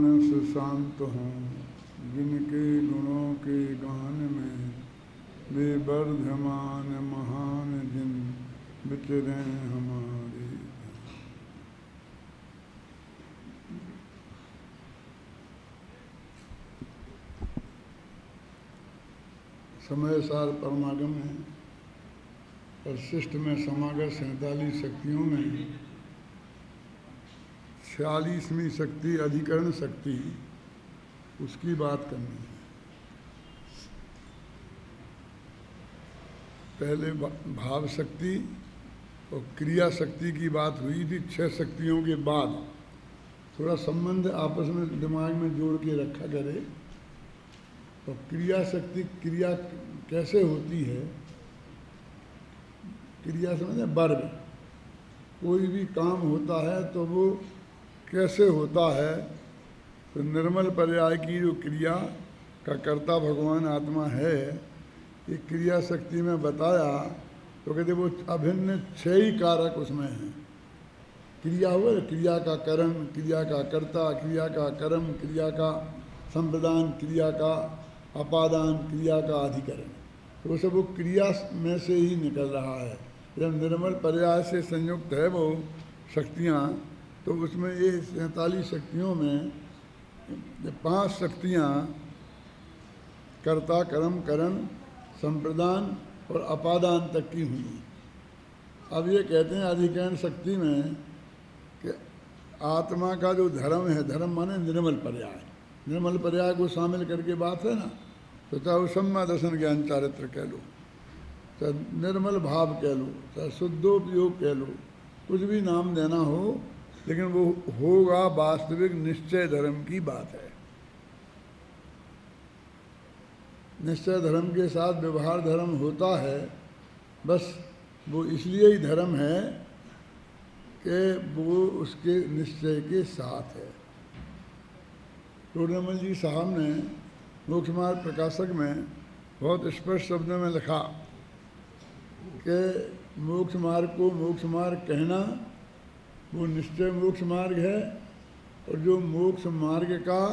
से शांत हूँ जिनके गुणों के गान में वे वर्धमान महान जिन विचरे हमारे। समय सार परमागम है और शिष्ट में समागत 47 शक्तियों में 46वीं शक्ति अधिकरण शक्ति, उसकी बात करनी है। पहले भाव शक्ति और क्रिया शक्ति की बात हुई थी। 6 शक्तियों के बाद थोड़ा संबंध आपस में दिमाग में जोड़ के रखा करे। तो क्रिया शक्ति, क्रिया कैसे होती है? क्रिया समझे वर्ग, कोई भी काम होता है तो वो कैसे होता है? तो निर्मल पर्याय की जो क्रिया का कर्ता भगवान आत्मा है, ये क्रिया शक्ति में बताया। तो कहते वो अभिन्न 6 ही कारक उसमें हैं। क्रिया हुआ, क्रिया का करण, क्रिया का कर्ता, क्रिया का कर्म, क्रिया का संप्रदान, क्रिया का अपादान, क्रिया का अधिकरण। तो सब वो क्रिया में से ही निकल रहा है। जब निर्मल पर्याय से संयुक्त है वो शक्तियाँ, तो उसमें ये 47 शक्तियों में 5 शक्तियाँ कर्ता, कर्म, करण, संप्रदान और अपादान तक की हुई। अब ये कहते हैं अधिकरण शक्ति में कि आत्मा का जो धर्म है, धर्म माने निर्मल पर्याय, निर्मल पर्याय को शामिल करके बात है ना। तो चाहे वो सम्मा दर्शन ज्ञान चारित्र कह लो, चाहे निर्मल भाव कह लो, चाहे शुद्धोपयोग कह लो, कुछ भी नाम देना हो, लेकिन वो होगा वास्तविक निश्चय धर्म की बात है। निश्चय धर्म के साथ व्यवहार धर्म होता है, बस वो इसलिए ही धर्म है कि वो उसके निश्चय के साथ है। टोडरमल जी साहब ने मोक्ष मार्ग प्रकाशक में बहुत स्पष्ट शब्दों में लिखा कि मोक्ष मार्ग को मोक्ष मार्ग कहना वो निश्चय मोक्ष मार्ग है, और जो मोक्ष मार्ग का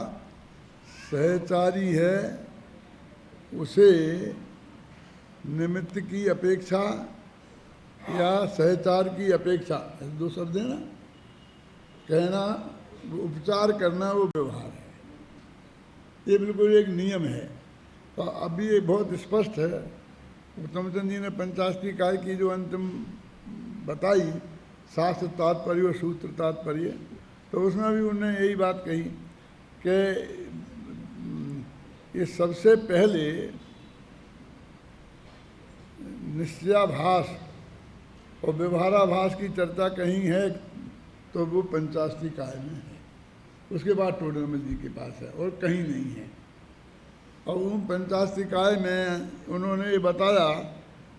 सहचारी है उसे निमित्त की अपेक्षा या सहचार की अपेक्षा, 2 शब्द है ना, कहना उपचार करना वो व्यवहार है। ये बिल्कुल एक नियम है। तो अभी ये बहुत स्पष्ट है। उत्तमचंद जी ने पंचाशती काय की जो अंतिम बताई, शास्त्र तात्पर्य और सूत्र तात्पर्य, तो उसमें भी उन्होंने यही बात कही कि ये सबसे पहले निश्चयाभास और व्यवहाराभास की चर्चा कहीं है तो वो पंचाशती काय में है। उसके बाद टोडरमल जी के पास है और कहीं नहीं है। और उन पंचाशती काय में उन्होंने ये बताया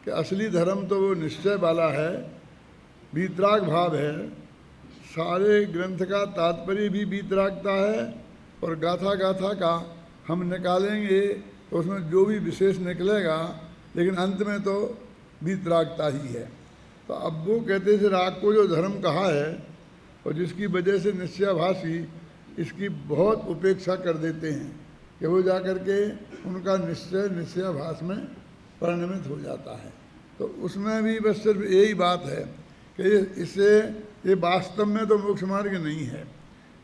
कि असली धर्म तो वो निश्चय वाला है, वीतराग भाव है। सारे ग्रंथ का तात्पर्य भी वीतरागता है, और गाथा गाथा का हम निकालेंगे तो उसमें जो भी विशेष निकलेगा, लेकिन अंत में तो वीतरागता ही है। तो अब वो कहते थे राग को जो धर्म कहा है और जिसकी वजह से निश्चयाभासी इसकी बहुत उपेक्षा कर देते हैं कि वो जा कर के उनका निश्चय निश्चयाभास में परिणमित हो जाता है। तो उसमें भी बस सिर्फ यही बात है कि इसे ये वास्तव में तो मोक्ष मार्ग नहीं है,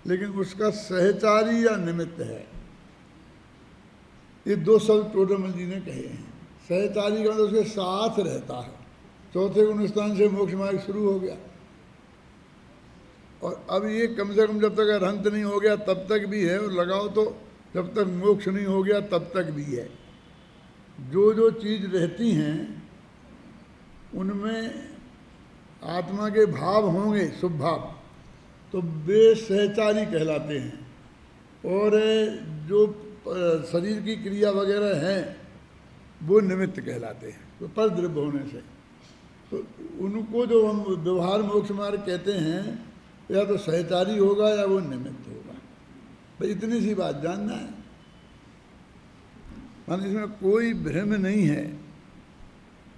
लेकिन उसका सहचारी या निमित्त है। ये 2 शब्द टोडरमल जी ने कहे हैं। सहचारी का तो उसके साथ रहता है। चौथे गुण स्थान से मोक्ष मार्ग शुरू हो गया, और अब ये कम से कम जब तक अरहंत नहीं हो गया तब तक भी है, और लगाओ तो जब तक मोक्ष नहीं हो गया तब तक भी है। जो जो चीज़ रहती हैं उनमें आत्मा के भाव होंगे, शुभ भाव, तो वे सहचारी कहलाते हैं। और जो शरीर की क्रिया वगैरह हैं वो निमित्त कहलाते हैं, तो पर द्रव्य होने से। तो उनको जो हम व्यवहार मोक्ष मार्ग कहते हैं, या तो सहचारी होगा या वो निमित्त होगा। भाई इतनी सी बात जानना है, मान इसमें कोई भ्रम नहीं है,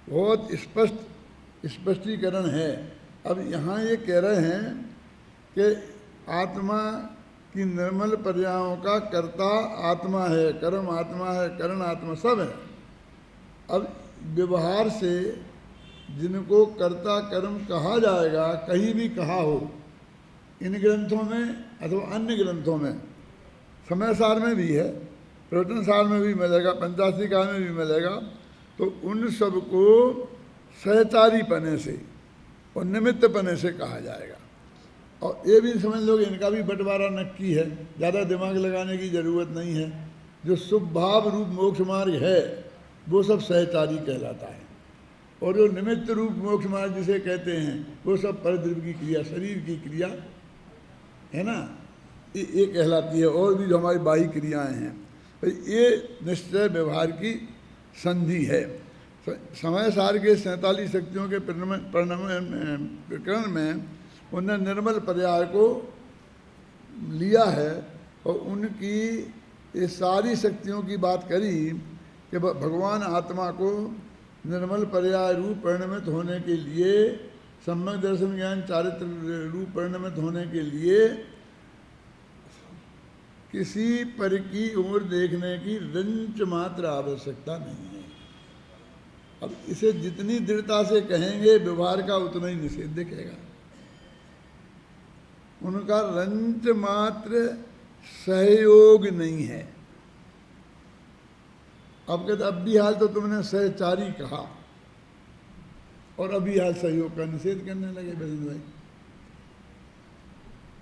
बहुत स्पष्टीकरण है। अब यहाँ ये कह रहे हैं कि आत्मा कि निर्मल पर्यायों का कर्ता आत्मा है, कर्म आत्मा है, करण आत्मा सब है। अब व्यवहार से जिनको कर्ता कर्म कहा जाएगा, कहीं भी कहा हो, इन ग्रंथों में अथवा अन्य ग्रंथों में, समय सार में भी है, प्रवचन सार में भी मिलेगा, पंचाशी काल में भी मिलेगा, तो उन सबको सहचारी पने से और निमित्त पने से कहा जाएगा। और ये भी समझ लो कि इनका भी बंटवारा नक्की है, ज़्यादा दिमाग लगाने की ज़रूरत नहीं है। जो शुभभाव रूप मोक्ष मार्ग है वो सब सहचारी कहलाता है, और जो निमित्त रूप मोक्ष मार्ग जिसे कहते हैं वो सब परद्रव्य की क्रिया, शरीर की क्रिया है ना, ये कहलाती है। और भी जो हमारी बाह्य क्रियाएं हैं, तो ये निश्चय व्यवहार की संधि है। समय सार के 47 शक्तियों के प्रकरण में उन्होंने निर्मल पर्याय को लिया है और उनकी ये सारी शक्तियों की बात करी कि भगवान आत्मा को निर्मल पर्याय रूप परिणमित होने के लिए, सम्यक दर्शन ज्ञान चारित्र रूप परिणमित होने के लिए किसी पर की ओर देखने की रंच मात्र आवश्यकता नहीं है। अब इसे जितनी दृढ़ता से कहेंगे व्यवहार का उतना ही निषेध दिखेगा। उनका रंच मात्र सहयोग नहीं है। अब कहते अब भी हाल तो तुमने सहचारी कहा और अभी हाल सहयोग का निषेध करने लगे बजन भाई।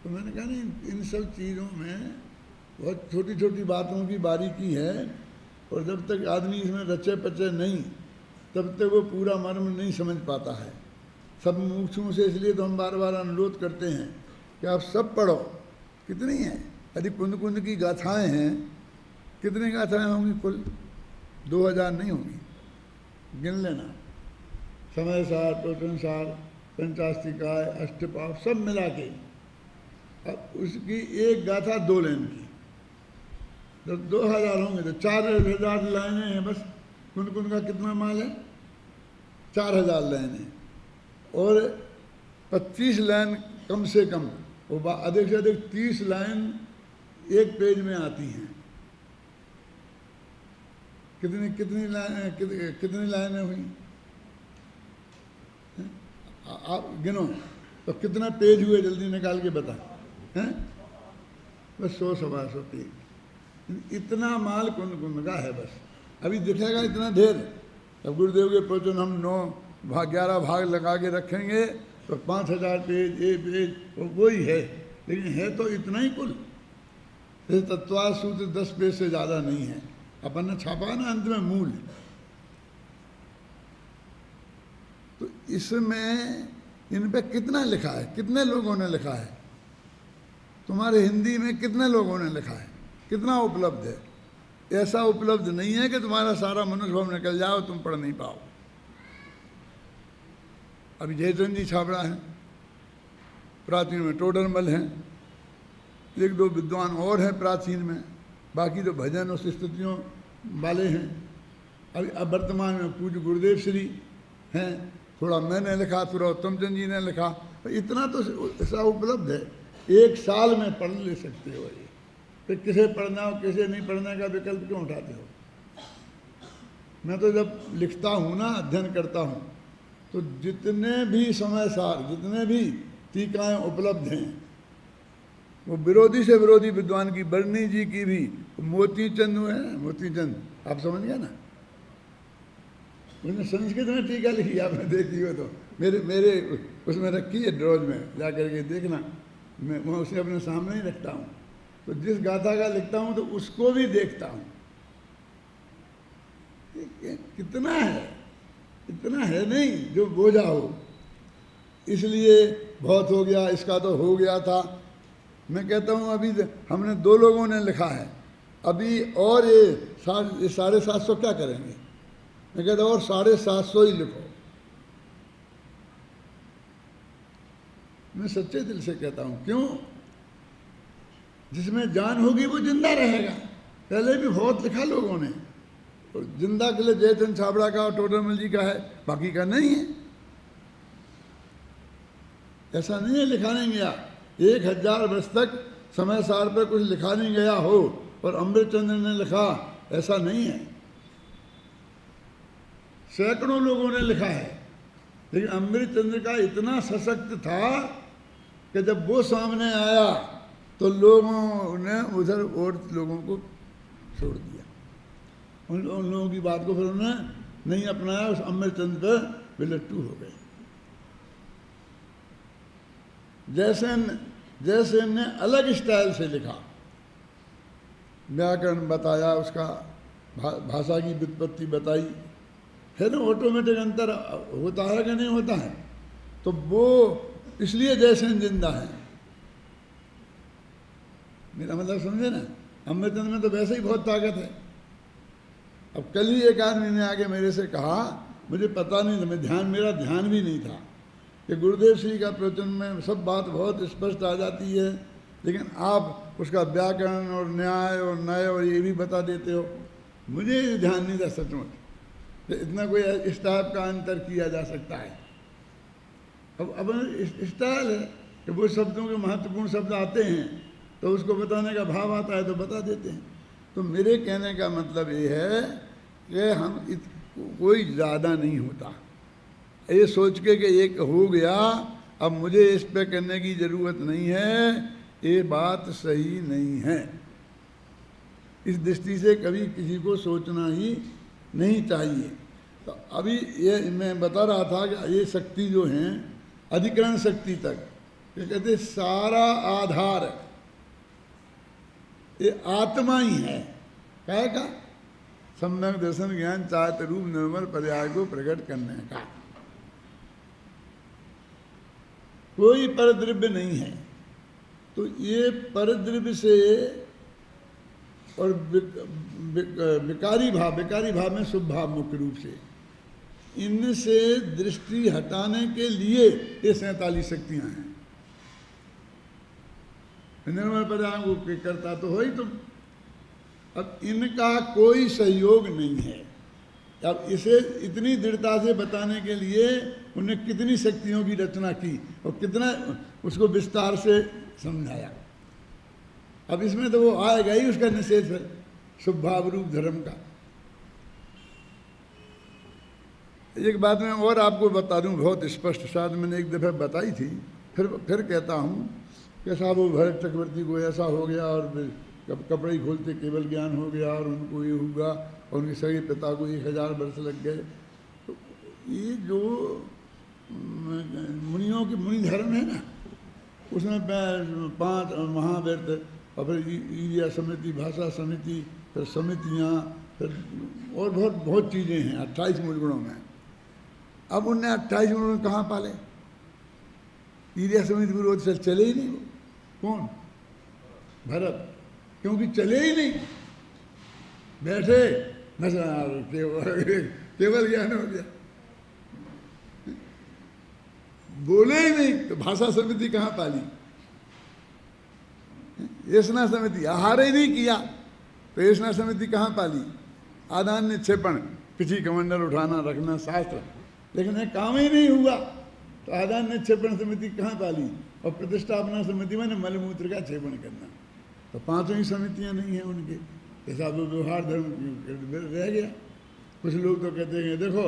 तो मैंने कहा नहीं, इन सब चीज़ों में बहुत छोटी छोटी बातों की बारीकी है, और जब तक आदमी इसमें रचे पचे नहीं तब तक वो पूरा मर्म नहीं समझ पाता है। सब मुमुक्षुओं से इसलिए तो हम बार बार अनुरोध करते हैं कि आप सब पढ़ो। कितनी हैं, यदि कुंद कुंद की गाथाएं हैं, कितनी गाथाएं होंगी कुल? 2000 नहीं होंगी, गिन लेना। समय सार, प्रवचन सार, पंचास्तिकाय, अष्टपाव सब मिला के, अब उसकी एक गाथा 2 लाइन की, जब 2000 होंगे तो 4000 लाइनें हैं बस। कुंद कुंद का कितना माल है? 4000 लाइनें, और 25 लाइन कम से कम, वो अधिक से अधिक 30 लाइन एक पेज में आती हैं। कितनी लाइनें हुई आप गिनो तो कितना पेज हुए, जल्दी निकाल के बता। हैं बस 100-125 पेज, इतना माल कुंद कुंद का है बस। अभी दिखेगा इतना ढेर। अब गुरुदेव के प्रवचन हम 11 भाग लगा के रखेंगे तो 5000 पेज, एक पेज वही है, लेकिन है तो इतना ही कुल। जैसे तत्वार सूत्र 10 पेज से ज़्यादा नहीं है, अपन ने छापा ना अंत में मूल। तो इसमें इन पे कितना लिखा है, कितने लोगों ने लिखा है, तुम्हारे हिंदी में कितने लोगों ने लिखा है, कितना उपलब्ध है? ऐसा उपलब्ध नहीं है कि तुम्हारा सारा मनुष्य निकल जाओ, तुम पढ़ नहीं पाओ। अभी जयचंद जी छाबड़ा हैं, प्राचीन में टोडरमल हैं, 1-2 विद्वान और हैं प्राचीन में, बाकी तो भजन और स्तुतियों वाले हैं। अभी अब वर्तमान में पूज्य गुरुदेव श्री हैं, थोड़ा मैंने लिखा, थोड़ा उत्तमचंद जी ने लिखा, तो इतना तो ऐसा उपलब्ध है, 1 साल में पढ़ ले सकते हो। ये फिर किसे पढ़ना हो किसे नहीं पढ़ने का विकल्प क्यों उठाते हो? मैं तो जब लिखता हूँ ना, अध्ययन करता हूँ, तो जितने भी समय सार, जितने भी टीकाएँ उपलब्ध हैं, वो विरोधी से विरोधी विद्वान की, बरनी जी की भी, मोतीचंद है, मोतीचंद आप समझ गए ना, उसने संस्कृत में टीका लिखी, आपने देखी हो तो मेरे उसमें रखी है ड्रॉज में, जा करके देखना। मैं उसे अपने सामने ही रखता हूँ, तो जिस गाथा का लिखता हूँ तो उसको भी देखता हूँ। कितना है, इतना है नहीं जो बोझा हो, इसलिए बहुत हो गया, इसका तो हो गया था। मैं कहता हूँ अभी हमने 2 लोगों ने लिखा है, अभी और ये 750 क्या करेंगे? मैं कहता हूँ और 750 ही लिखो। मैं सच्चे दिल से कहता हूँ, क्यों? जिसमें जान होगी वो जिंदा रहेगा। पहले भी बहुत लिखा लोगों ने, और जिंदा के लिए जयचंद छाबड़ा का और टोडरमल जी का है, बाकी का नहीं है। ऐसा नहीं है लिखा नहीं गया। 1000 वर्ष तक समय सार पर कुछ लिखा नहीं गया हो और अमृतचंद्र ने लिखा, ऐसा नहीं है। सैकड़ों लोगों ने लिखा है, लेकिन अमृतचंद्र का इतना सशक्त था कि जब वो सामने आया तो लोगों ने उधर और लोगों को छोड़ दिया। उन लोगों की बात को फिर उन्होंने नहीं अपनाया, उस अमृतचंद्र पर विलट्टू हो गए। जैसे ने अलग स्टाइल से लिखा, व्याकरण बताया, उसका भाषा की व्युत्पत्ति बताई, फिर ऑटोमेटिक अंतर होता है कि नहीं होता है। तो वो इसलिए जयसेन जिंदा है, मेरा मतलब समझे ना। अमृतचंद्र में तो वैसे ही बहुत ताकत है। अब कल ही एक आदमी ने आके मेरे से कहा, मुझे पता नहीं था, मेरा ध्यान भी नहीं था कि गुरुदेव श्री का प्रवचन में सब बात बहुत स्पष्ट आ जाती है, लेकिन आप उसका व्याकरण और न्याय और नय और ये भी बता देते हो। मुझे ध्यान नहीं था सचमुच, इतना कोई इस टाइप का अंतर किया जा सकता है। अब स्टाइल है कि वो शब्दों के महत्वपूर्ण शब्द आते हैं तो उसको बताने का भाव आता है तो बता देते हैं। तो मेरे कहने का मतलब ये है कि हम कोई ज़्यादा नहीं होता, ये सोच के कि एक हो गया अब मुझे इस पे करने की ज़रूरत नहीं है, ये बात सही नहीं है। इस दृष्टि से कभी किसी को सोचना ही नहीं चाहिए। तो अभी ये मैं बता रहा था कि ये शक्ति जो हैं अधिकरण शक्ति तक, ये कहते सारा आधार ये आत्मा ही है। क्या का सम्यक दर्शन ज्ञान चाहत रूप निर्मल पर्याय को प्रकट करने का, कोई परद्रव्य नहीं है। तो ये परद्रव्य से और विकारी भाव में शुभ भाव मुख्य रूप से, इनसे दृष्टि हटाने के लिए ये 47 शक्तियां हैं। निर्मल पर्याय को करता तो हो ही तुम। अब इनका कोई सहयोग नहीं है। अब इसे इतनी दृढ़ता से बताने के लिए उन्हें कितनी शक्तियों की रचना की और कितना उसको विस्तार से समझाया। अब इसमें तो वो आएगा ही उसका निषेध है शुभ भाव रूप धर्म का। एक बात मैं और आपको बता दूं बहुत स्पष्ट, शायद मैंने एक दफ़ा बताई थी, फिर कहता हूँ कि साहब वो भरत चक्रवर्ती को ऐसा हो गया और कपड़े ही खोलते केवल ज्ञान हो गया और उनको ये हुआ और उनके सगे पिता को 1000 वर्ष लग गए। तो ये जो मुनियों की मुनि धर्म है ना, उसमें 5 महाव्रत और फिर ईर्या समिति, भाषा समिति, फिर समितियाँ, फिर और बहुत चीज़ें हैं 28 मूल गुणों में। अब उनने 28 मूल गुण कहाँ पाले? ईर्या समिति विरोध से चले ही नहीं। वो कौन? भरत। क्योंकि चले ही नहीं, बैठे बस केवल ज्ञान हो गया, बोले ही नहीं। तो भाषा समिति कहाँ पाली? येषणा समिति, आहार ही नहीं किया तो येषणा समिति कहाँ पाली? आदान निक्षेपण, पिछी कमंडल उठाना रखना शास्त्र, लेकिन ये काम ही नहीं हुआ तो आदान निक्षेपण समिति कहाँ पाली? और प्रतिष्ठापना समिति में मलमूत्र का क्षेपण करना। तो 5 ही समितियाँ नहीं हैं उनके, ऐसा वो व्यवहार धर्म रह गया। कुछ लोग तो कहते हैं देखो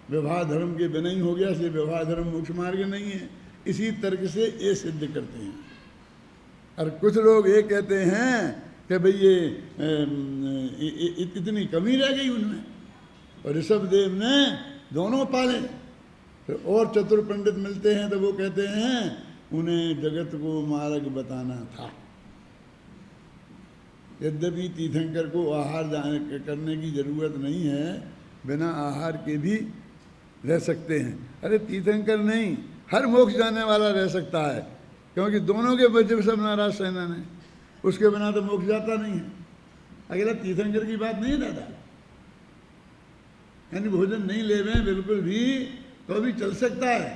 व्यवहार धर्म के बिना ही हो गया, इसलिए व्यवहार धर्म मोक्ष मार्ग नहीं है, इसी तर्क से ये सिद्ध करते हैं। और कुछ लोग ये कहते हैं कि भाई ये इतनी कमी रह गई उनमें, और ऋषभदेव ने दोनों पाले। फिर और चतुर पंडित मिलते हैं तो वो कहते हैं उन्हें जगत को मार्ग बताना था। यद्यपि तीर्थंकर को आहार करने की जरूरत नहीं है, बिना आहार के भी रह सकते हैं। अरे तीर्थंकर नहीं, हर मोक्ष जाने वाला रह सकता है, क्योंकि दोनों के बच्चे सब नाराज सेना ने, उसके बिना तो मोक्ष जाता नहीं है। अगला तीर्थंकर की बात नहीं दादा, यानी भोजन नहीं ले रहे हैं बिल्कुल भी तो भी चल सकता है।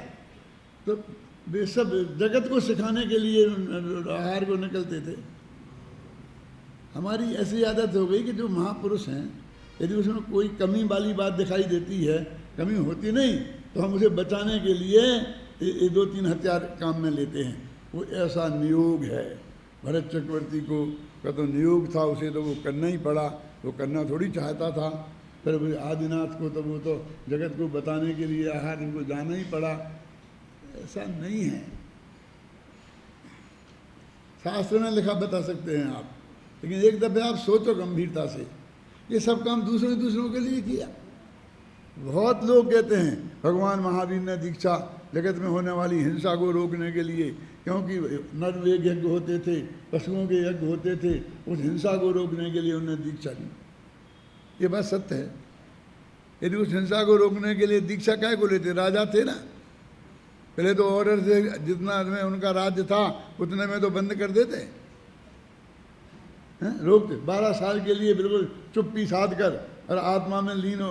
तो वे सब जगत को सिखाने के लिए आहार को निकलते थे। हमारी ऐसी आदत हो गई कि जो महापुरुष हैं यदि उसमें कोई कमी वाली बात दिखाई देती है, कमी होती नहीं, तो हम उसे बचाने के लिए 2-3 हथियार काम में लेते हैं। वो ऐसा नियोग है, भरत चक्रवर्ती को का तो नियोग था, उसे तो वो करना ही पड़ा, वो करना थोड़ी चाहता था। फिर आदिनाथ को तो वो तो जगत को बताने के लिए आहार इनको जाना ही पड़ा। ऐसा नहीं है, शास्त्र में लिखा बता सकते हैं आप, लेकिन एक दफे आप सोचो गंभीरता से, ये सब काम दूसरों के लिए किया। बहुत लोग कहते हैं भगवान महावीर ने दीक्षा जगत में होने वाली हिंसा को रोकने के लिए, क्योंकि नरवेग यज्ञ होते थे, पशुओं के यज्ञ होते थे, उस हिंसा को रोकने के लिए उन्होंने दीक्षा ली। ये बात सत्य है। यदि उस हिंसा को रोकने के लिए दीक्षा काय को लेते, राजा थे ना, पहले तो ऑर्डर से जितना में उनका राज्य था उतने में तो बंद कर देते, रोकते। 12 साल के लिए बिल्कुल चुप्पी साध कर और आत्मा में लीन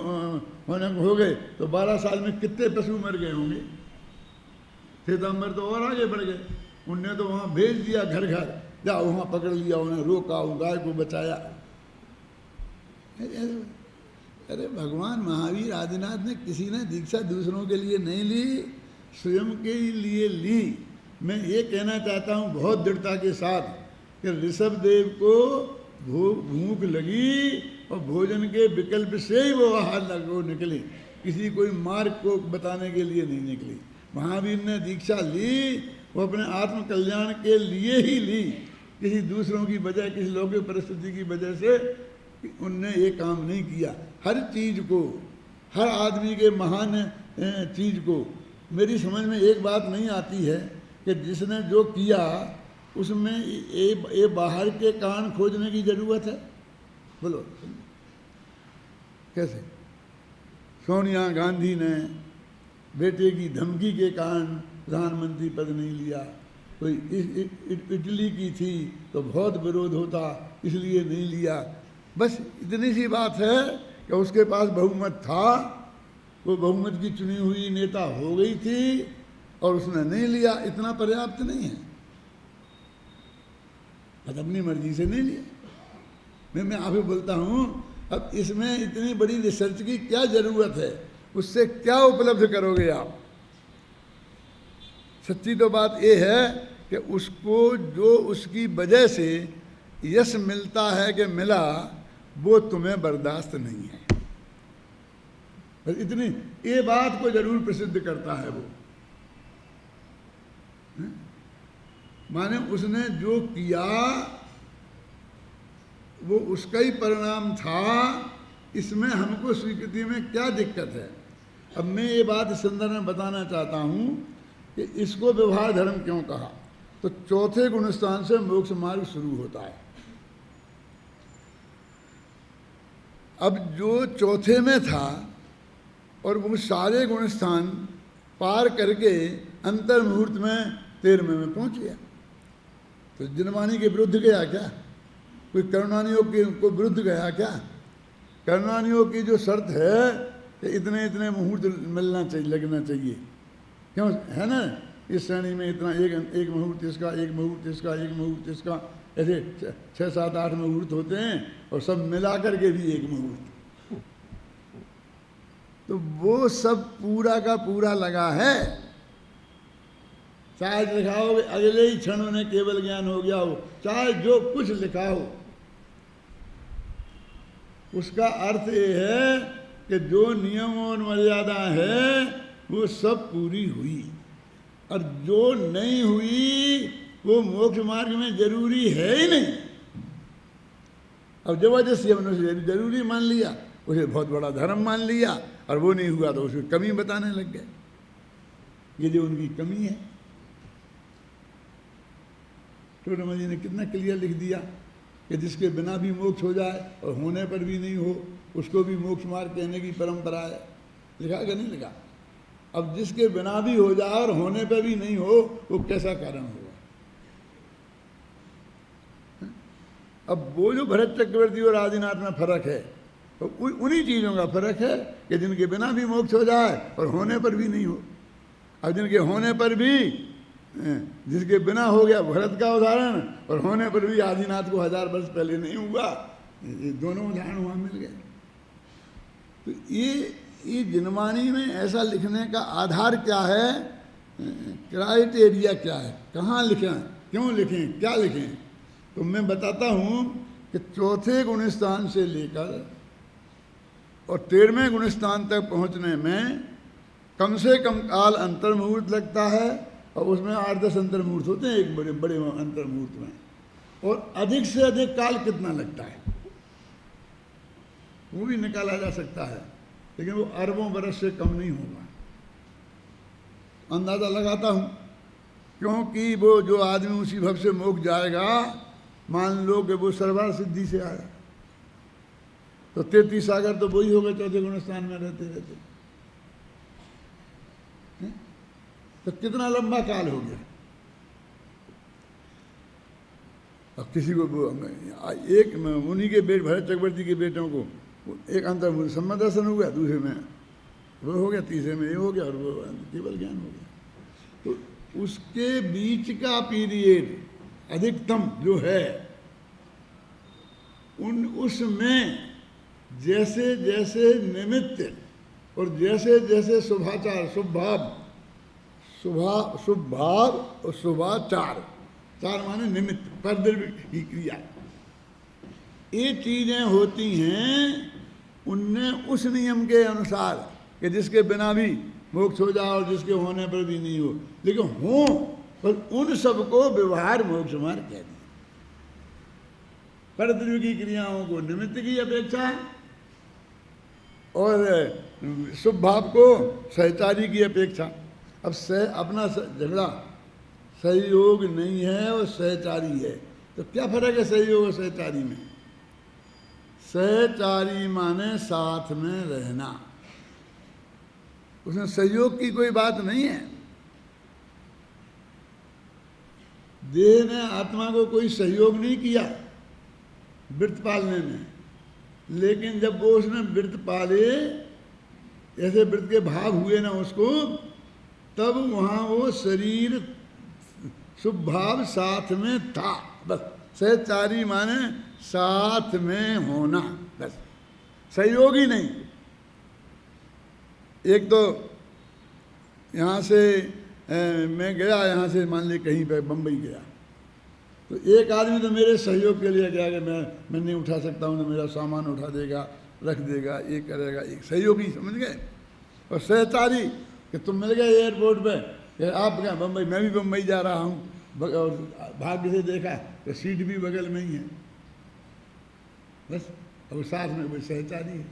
होने हो गए तो 12 साल में कितने पशु मर गए होंगे। श्वेतांबर तो और आगे बढ़ गए, उनने तो वहाँ भेज दिया घर घर, जाओ वहाँ पकड़ लिया, उन्हें रोका, गाय को बचाया। अरे भगवान महावीर आदिनाथ ने किसी ने दीक्षा दूसरों के लिए नहीं ली, स्वयं के लिए ली। मैं ये कहना चाहता हूँ बहुत दृढ़ता के साथ कि ऋषभ देव को भूख लगी और भोजन के विकल्प से ही वो आहार लगो निकले, किसी कोई मार्ग को बताने के लिए नहीं निकली। महावीर ने दीक्षा ली, वो अपने आत्म कल्याण के लिए ही ली, किसी दूसरों की वजह, किसी लौकिक परिस्थिति की वजह से उनने ये काम नहीं किया। हर चीज़ को, हर आदमी के महान चीज़ को, मेरी समझ में एक बात नहीं आती है कि जिसने जो किया उसमें ये बाहर के कारण खोजने की ज़रूरत है। बोलो कैसे? सोनिया गांधी ने बेटे की धमकी के कारण प्रधानमंत्री पद नहीं लिया, कोई इटली की थी तो बहुत विरोध होता इसलिए नहीं लिया। बस इतनी सी बात है कि उसके पास बहुमत था, वो बहुमत की चुनी हुई नेता हो गई थी और उसने नहीं लिया, इतना पर्याप्त नहीं है। बस अपनी मर्जी से नहीं लिया। मैं आपको बोलता हूँ, अब इसमें इतनी बड़ी रिसर्च की क्या ज़रूरत है, उससे क्या उपलब्ध करोगे आप? सच्ची तो बात ये है कि उसको जो उसकी वजह से यश मिलता है कि मिला, वो तुम्हें बर्दाश्त नहीं है। बस इतनी ये बात को जरूर प्रसिद्ध करता है वो। माने उसने जो किया वो उसका ही परिणाम था, इसमें हमको स्वीकृति में क्या दिक्कत है? अब मैं ये बात इस संदर्भ में बताना चाहता हूँ कि इसको व्यवहार धर्म क्यों कहा। तो चौथे गुणस्थान से मोक्ष मार्ग शुरू होता है। अब जो चौथे में था और वो सारे गुणस्थान पार करके अंतर मुहूर्त में 13वें में पहुंच गया, तो जिनवाणी के विरुद्ध गया क्या? कोई करुणानियोग को विरुद्ध गया क्या? करुणानियोग की जो शर्त है कि इतने इतने मुहूर्त मिलना चाहिए, लगना चाहिए, क्यों है ना? इस श्रेणी में इतना, एक मुहूर्त इसका, एक मुहूर्त इसका, एक मुहूर्त इसका, ऐसे 6, 7, 8 मुहूर्त होते हैं और सब मिला करके भी एक मुहूर्त। तो वो सब पूरा का पूरा लगा है। चाहे लिखा हो अगले ही क्षण उन्हें केवल ज्ञान हो गया हो, चाहे जो कुछ लिखा हो, उसका अर्थ ये है कि जो नियम और मर्यादा है वो सब पूरी हुई, और जो नहीं हुई वो मोक्ष मार्ग में जरूरी है ही नहीं। अब जबरदस्ती हमने उसे जरूरी मान लिया, उसे बहुत बड़ा धर्म मान लिया, और वो नहीं हुआ तो उसकी कमी बताने लग गए। ये जो उनकी कमी है, टोडरमा जी ने कितना क्लियर लिख दिया कि जिसके बिना भी मोक्ष हो जाए और होने पर भी नहीं हो, उसको भी मोक्ष मार्ग कहने की परंपरा है। लिखा कि नहीं लिखा? अब जिसके बिना भी हो जाए और होने पर भी नहीं हो, वो कैसा कारण होगा? अब वो जो भरत चक्रवर्ती और आदिनाथ में फर्क है, तो उन्हीं चीज़ों का फर्क है कि जिनके बिना भी मोक्ष हो जाए और होने पर भी नहीं हो। और जिनके होने पर भी, जिसके बिना हो गया भरत का उदाहरण, और होने पर भी आदिनाथ को 1000 वर्ष पहले नहीं हुआ, ये दोनों उदाहरण वहाँ मिल गए। तो ये जिनवाणी में ऐसा लिखने का आधार क्या है, क्राइटेरिया क्या है, कहाँ लिखें, क्यों लिखें, क्या लिखें? तो मैं बताता हूँ कि चौथे गुण स्थान से लेकर और 13वें गुण स्थान तक पहुँचने में कम से कम काल अंतर मुहूर्त लगता है, और उसमें 8-10 अंतर मुहूर्त होते हैं एक बड़े बड़े अंतर मुहूर्त में। और अधिक से अधिक काल कितना लगता है वो भी निकाला जा सकता है, लेकिन वो अरबों बरस से कम नहीं होगा, अंदाज़ा लगाता हूँ। क्योंकि वो जो आदमी उसी भव से मोक्ष जाएगा, मान लो कि वो सर्वार सिद्धि से आया, तो 33 सागर तो वही हो गए चौथे गुण स्थान में रहते रहते, तो कितना लंबा काल हो गया। अब किसी को एक उन्हीं के भरत चक्रवर्ती के बेटों को एक अंतर सम्मत दर्शन हो गया, दूसरे में वो हो गया, तीसरे में ये हो गया, और वो केवल ज्ञान हो गया। तो उसके बीच का पीरियड अधिकतम जो है उसमें जैसे जैसे निमित्त और जैसे जैसे शुभाचार, शुभ भाव और शुभाचार, चार माने निमित्त, परद्रव्य की क्रिया, ये चीजें होती हैं उनने उस नियम के अनुसार कि जिसके बिना भी मोक्ष हो जाए और जिसके होने पर भी नहीं हो, लेकिन हो, पर उन सबको व्यवहार मोक्ष मार्ग कह दिया। परद्रव्य की क्रियाओं को निमित्त की अपेक्षा और शुभ भाव को सहचारी की अपेक्षा। अब अपना झगड़ा सहयोग नहीं है और सहचारी है, तो क्या फर्क है सहयोग और सहचारी में? सहचारी माने साथ में रहना, उसमें सहयोग की कोई बात नहीं है। देह ने आत्मा को कोई सहयोग नहीं किया वृत्त पालने में, लेकिन जब वो उसने वृत्त पाले, ऐसे वृत्त के भाव हुए ना उसको, तब वहाँ वो शरीर शुभ भाव साथ में था, बस। सहचारी माने साथ में होना, बस, सहयोगी नहीं। एक तो यहाँ से मैं गया, यहाँ से मान ली कहीं पे बम्बई गया, तो एक आदमी तो मेरे सहयोग के लिए गया कि मैं नहीं उठा सकता हूँ, तो मेरा सामान उठा देगा, रख देगा, ये करेगा, एक सहयोगी, समझ गए। और सहचारी कि तुम मिल गए एयरपोर्ट पे कि आप क्या बम्बई, मैं भी बम्बई जा रहा हूँ, और भाग्य से देखा तो सीट भी बगल में ही है, बस। और साथ में वो सहचारी है।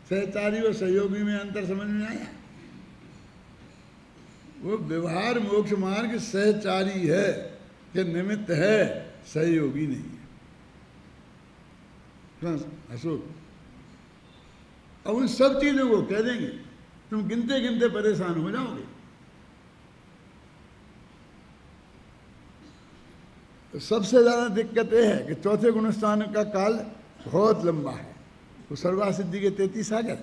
सहचारी और सहयोगी में अंतर समझ में आया? वो व्यवहार मोक्ष मार्ग सहचारी है कि निमित्त है, सहयोगी नहीं है। अशोक अब उन सब चीजों को कह देंगे, तुम गिनते गिनते परेशान हो जाओगे। तो सबसे ज्यादा दिक्कत यह है कि चौथे गुणस्थान का काल बहुत लंबा है, वो सर्वा सिद्धि के 33 सागर,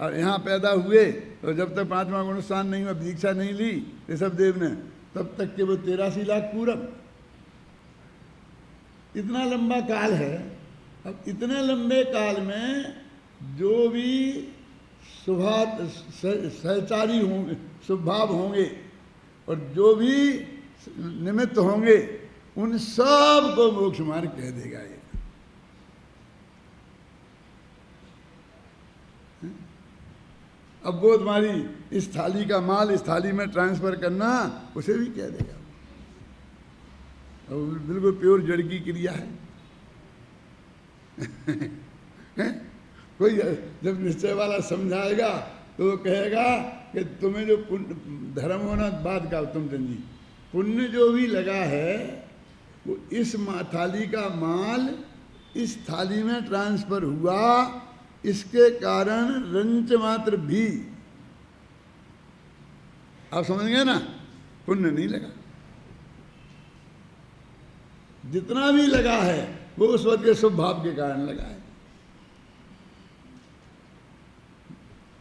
और यहाँ पैदा हुए तो जब तक 5वां गुणस्थान नहीं हुआ, दीक्षा नहीं ली ऋषभदेव ने, तब तक के वो 83 लाख पूरब, इतना लंबा काल है। अब इतने लंबे काल में जो भी सहचारी होंगे, शुभभाव होंगे, और जो भी निमित्त होंगे, उन सब को मोक्ष मार्ग कह देगा ये। अब वो तुम्हारी इस थाली का माल इस थाली में ट्रांसफर करना, उसे भी कह देगा। और बिल्कुल प्योर जड़ की क्रिया है। कोई जब निश्चय वाला समझाएगा तो वो कहेगा कि तुम्हें जो पुण्य धर्म होना बाद का, तुम जी पुण्य जो भी लगा है वो इस थाली का माल इस थाली में ट्रांसफर हुआ, इसके कारण रंच मात्र भी, आप समझ गए ना, पुण्य नहीं लगा। जितना भी लगा है वो उस वक्त के शुभ भाव के कारण लगा है।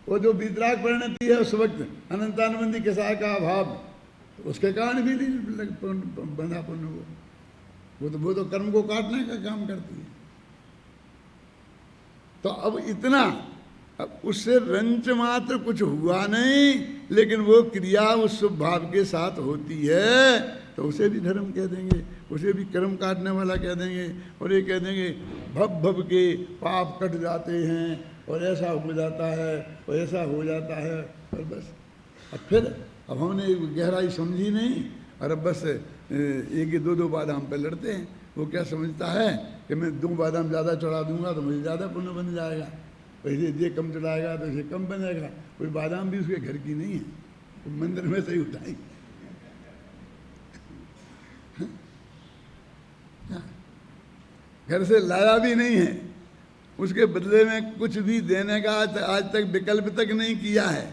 वो जो वितराग परिणति है उस वक्त अनंतानुबंधी किसा का अभाव, उसके कारण भी नहीं बंधा पुण्य। वो तो कर्म को काटने का काम करती है। तो अब इतना, अब उससे रंच मात्र कुछ हुआ नहीं, लेकिन वो क्रिया उस शुभ भाव के साथ होती है, तो उसे भी धर्म कह देंगे, उसे भी कर्म काटने वाला कह देंगे, और ये कह देंगे भव भव के पाप कट जाते हैं और ऐसा हो जाता है और ऐसा हो जाता है, और बस। अब हमने गहराई समझी नहीं, और अब बस एक दो बादाम पे लड़ते हैं। वो क्या समझता है कि मैं 2 बादाम ज़्यादा चढ़ा दूंगा तो मुझे ज़्यादा पुण्य बन जाएगा, वैसे ये कम चढ़ाएगा तो इसे कम बनेगा। कोई बादाम भी उसके घर की नहीं है, तो मंदिर में से ही उठाई। घर से लाया भी नहीं है, उसके बदले में कुछ भी देने का आज तक विकल्प तक नहीं किया है।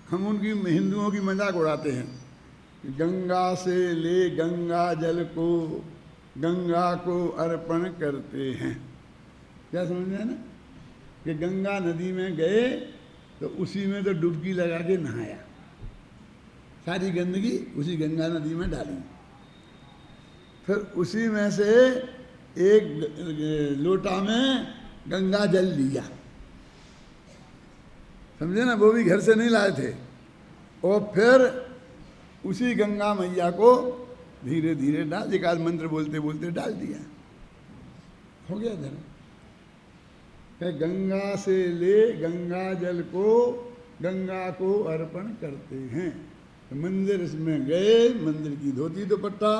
हम उनकी हिंदुओं की मजाक उड़ाते हैं, गंगा से ले गंगा जल को गंगा को अर्पण करते हैं। क्या समझ में है ना, कि गंगा नदी में गए तो उसी में तो डुबकी लगा के नहाया, सारी गंदगी उसी गंगा नदी में डाली, फिर उसी में से एक लोटा में गंगा जल लिया। समझे ना, वो भी घर से नहीं लाए थे, और फिर उसी गंगा मैया को धीरे धीरे डाल, एक आध मंत्र बोलते बोलते डाल दिया, हो गया धर्म। गंगा से ले गंगा जल को गंगा को अर्पण करते हैं। मंदिर में गए, मंदिर की धोती दुपट्टा,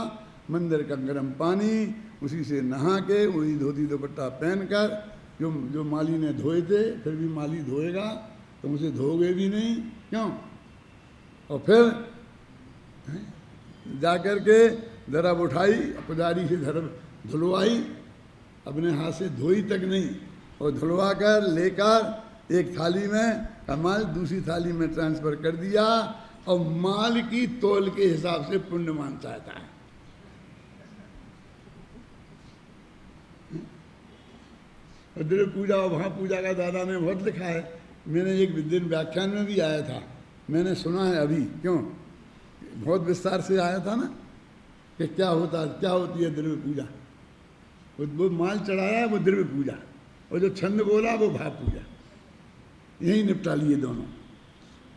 मंदिर का गर्म पानी, उसी से नहा के वही धोती दुपट्टा पहनकर, जो माली ने धोए थे, फिर भी माली धोएगा तो उसे धोगे भी नहीं, क्यों? और फिर जाकर के धरब उठाई, पुजारी से धरब धुलवाई, अपने हाथ से धोई तक नहीं, और धुलवा कर लेकर एक थाली में माल दूसरी थाली में ट्रांसफर कर दिया, और माल की तौल के हिसाब से पुण्य मान चाहता है। द्रव्य पूजा और वहाँ पूजा का दादा ने बहुत लिखा है, मैंने एक दिन व्याख्यान में भी आया था, मैंने सुना है अभी, क्यों बहुत विस्तार से आया था ना, कि क्या होती है द्रव्य पूजा। वो माल चढ़ाया वो द्रव्य पूजा, और जो छंद बोला वो भाव पूजा, यही निपटा लिए दोनों।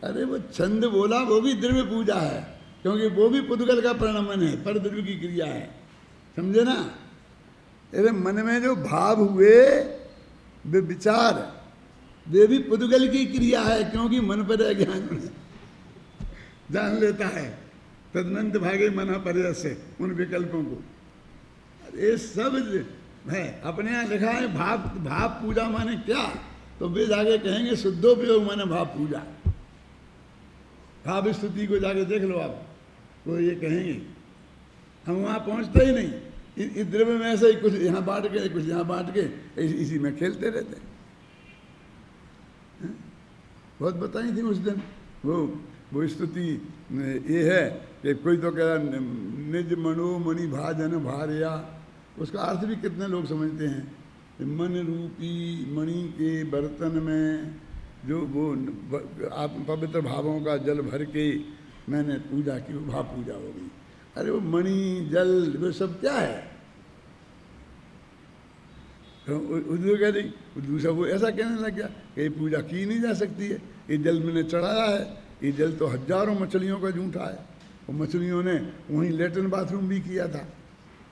अरे वो छंद बोला वो भी द्रव्य पूजा है, क्योंकि वो भी पुद्गल का परिणमन है, पर द्रव्य की क्रिया है, समझे ना। अरे मन में जो भाव हुए वे विचार, वे भी पुद्गल की क्रिया है, क्योंकि मन पर अज्ञान जान लेता है, तदनंत भागे मना पर्य से उन विकल्पों को। ये सब है अपने यहाँ लिखा है। भाव पूजा माने क्या, तो वे जाके कहेंगे शुद्धोपयोग माने भाव पूजा। भाव स्तुति को जाके देख लो आप, वो ये कहेंगे। हम वहाँ पहुँचते ही नहीं, इस द्रव्य में ऐसा ही कुछ यहाँ बांट के कुछ यहाँ बांट के इसी में खेलते रहते हैं। बहुत बताई थी उस दिन वो स्तुति ये है कि कोई तो कह रहा निज मनो मणि भाजन भार्या, उसका अर्थ भी कितने लोग समझते हैं, मन रूपी मणि के बर्तन में जो वो आप पवित्र भावों का जल भर के मैंने पूजा की, वो भाव पूजा हो गई। अरे वो मणि जल वो सब क्या है, कह रही दूसरा वो ऐसा कहने लग गया कि ये पूजा की नहीं जा सकती है, ये जल मैंने चढ़ाया है, ये जल तो हजारों मछलियों का जूठा है, और मछलियों ने वहीं लेटरिन बाथरूम भी किया था,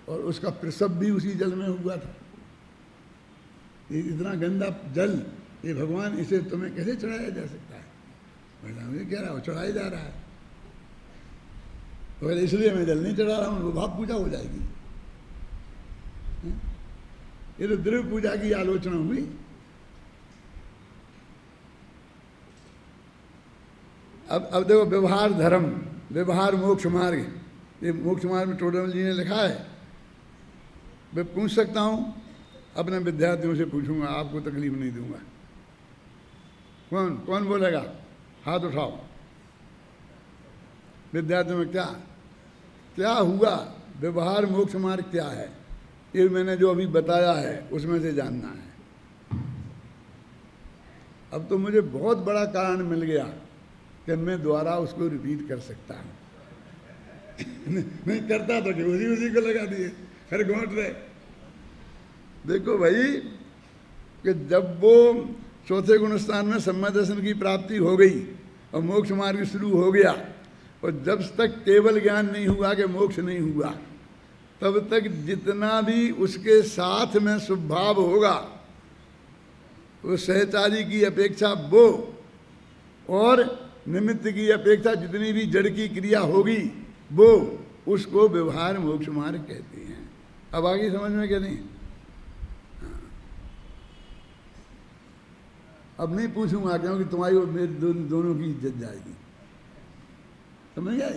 और उसका प्रसव भी उसी जल में हुआ था। ये इतना गंदा जल, ये भगवान इसे तुम्हें कैसे चढ़ाया जा सकता है? भगवान ये कह रहा है चढ़ाया जा रहा है, तो इसलिए मैं जल नहीं चढ़ा रहा हूँ, वो भाव पूजा हो जाएगी। ये तो द्रव्य पूजा की आलोचना हुई। अब देखो व्यवहार धर्म, व्यवहार मोक्ष मार्ग, ये मोक्ष मार्ग में टोडरमल जी ने लिखा है। मैं पूछ सकता हूँ, अपने विद्यार्थियों से पूछूंगा, आपको तकलीफ नहीं दूंगा। कौन कौन बोलेगा? हाथ उठाओ। विद्यार्थियों में क्या क्या हुआ, व्यवहार मोक्ष मार्ग क्या है, ये मैंने जो अभी बताया है उसमें से जानना है। अब तो मुझे बहुत बड़ा कारण मिल गया कि मैं दोबारा उसको रिपीट कर सकता हूँ। नहीं करता तो कि उसी को लगा दिए, फिर घोट रहे। देखो भाई कि जब वो चौथे गुण स्थान में सम्यक दर्शन की प्राप्ति हो गई और मोक्ष मार्ग शुरू हो गया, और जब तक केवल ज्ञान नहीं हुआ कि मोक्ष नहीं हुआ, तब तक जितना भी उसके साथ में स्वभाव होगा, वो सहचारी की अपेक्षा वो और निमित्त की अपेक्षा जितनी भी जड़ की क्रिया होगी वो, उसको व्यवहार मोक्ष मार्ग कहते हैं। अब आगे समझ में क्या नहीं? अब नहीं पूछूंगा क्योंकि तुम्हारी और मेरी दोनों की इज्जत जाएगी। समझ गया?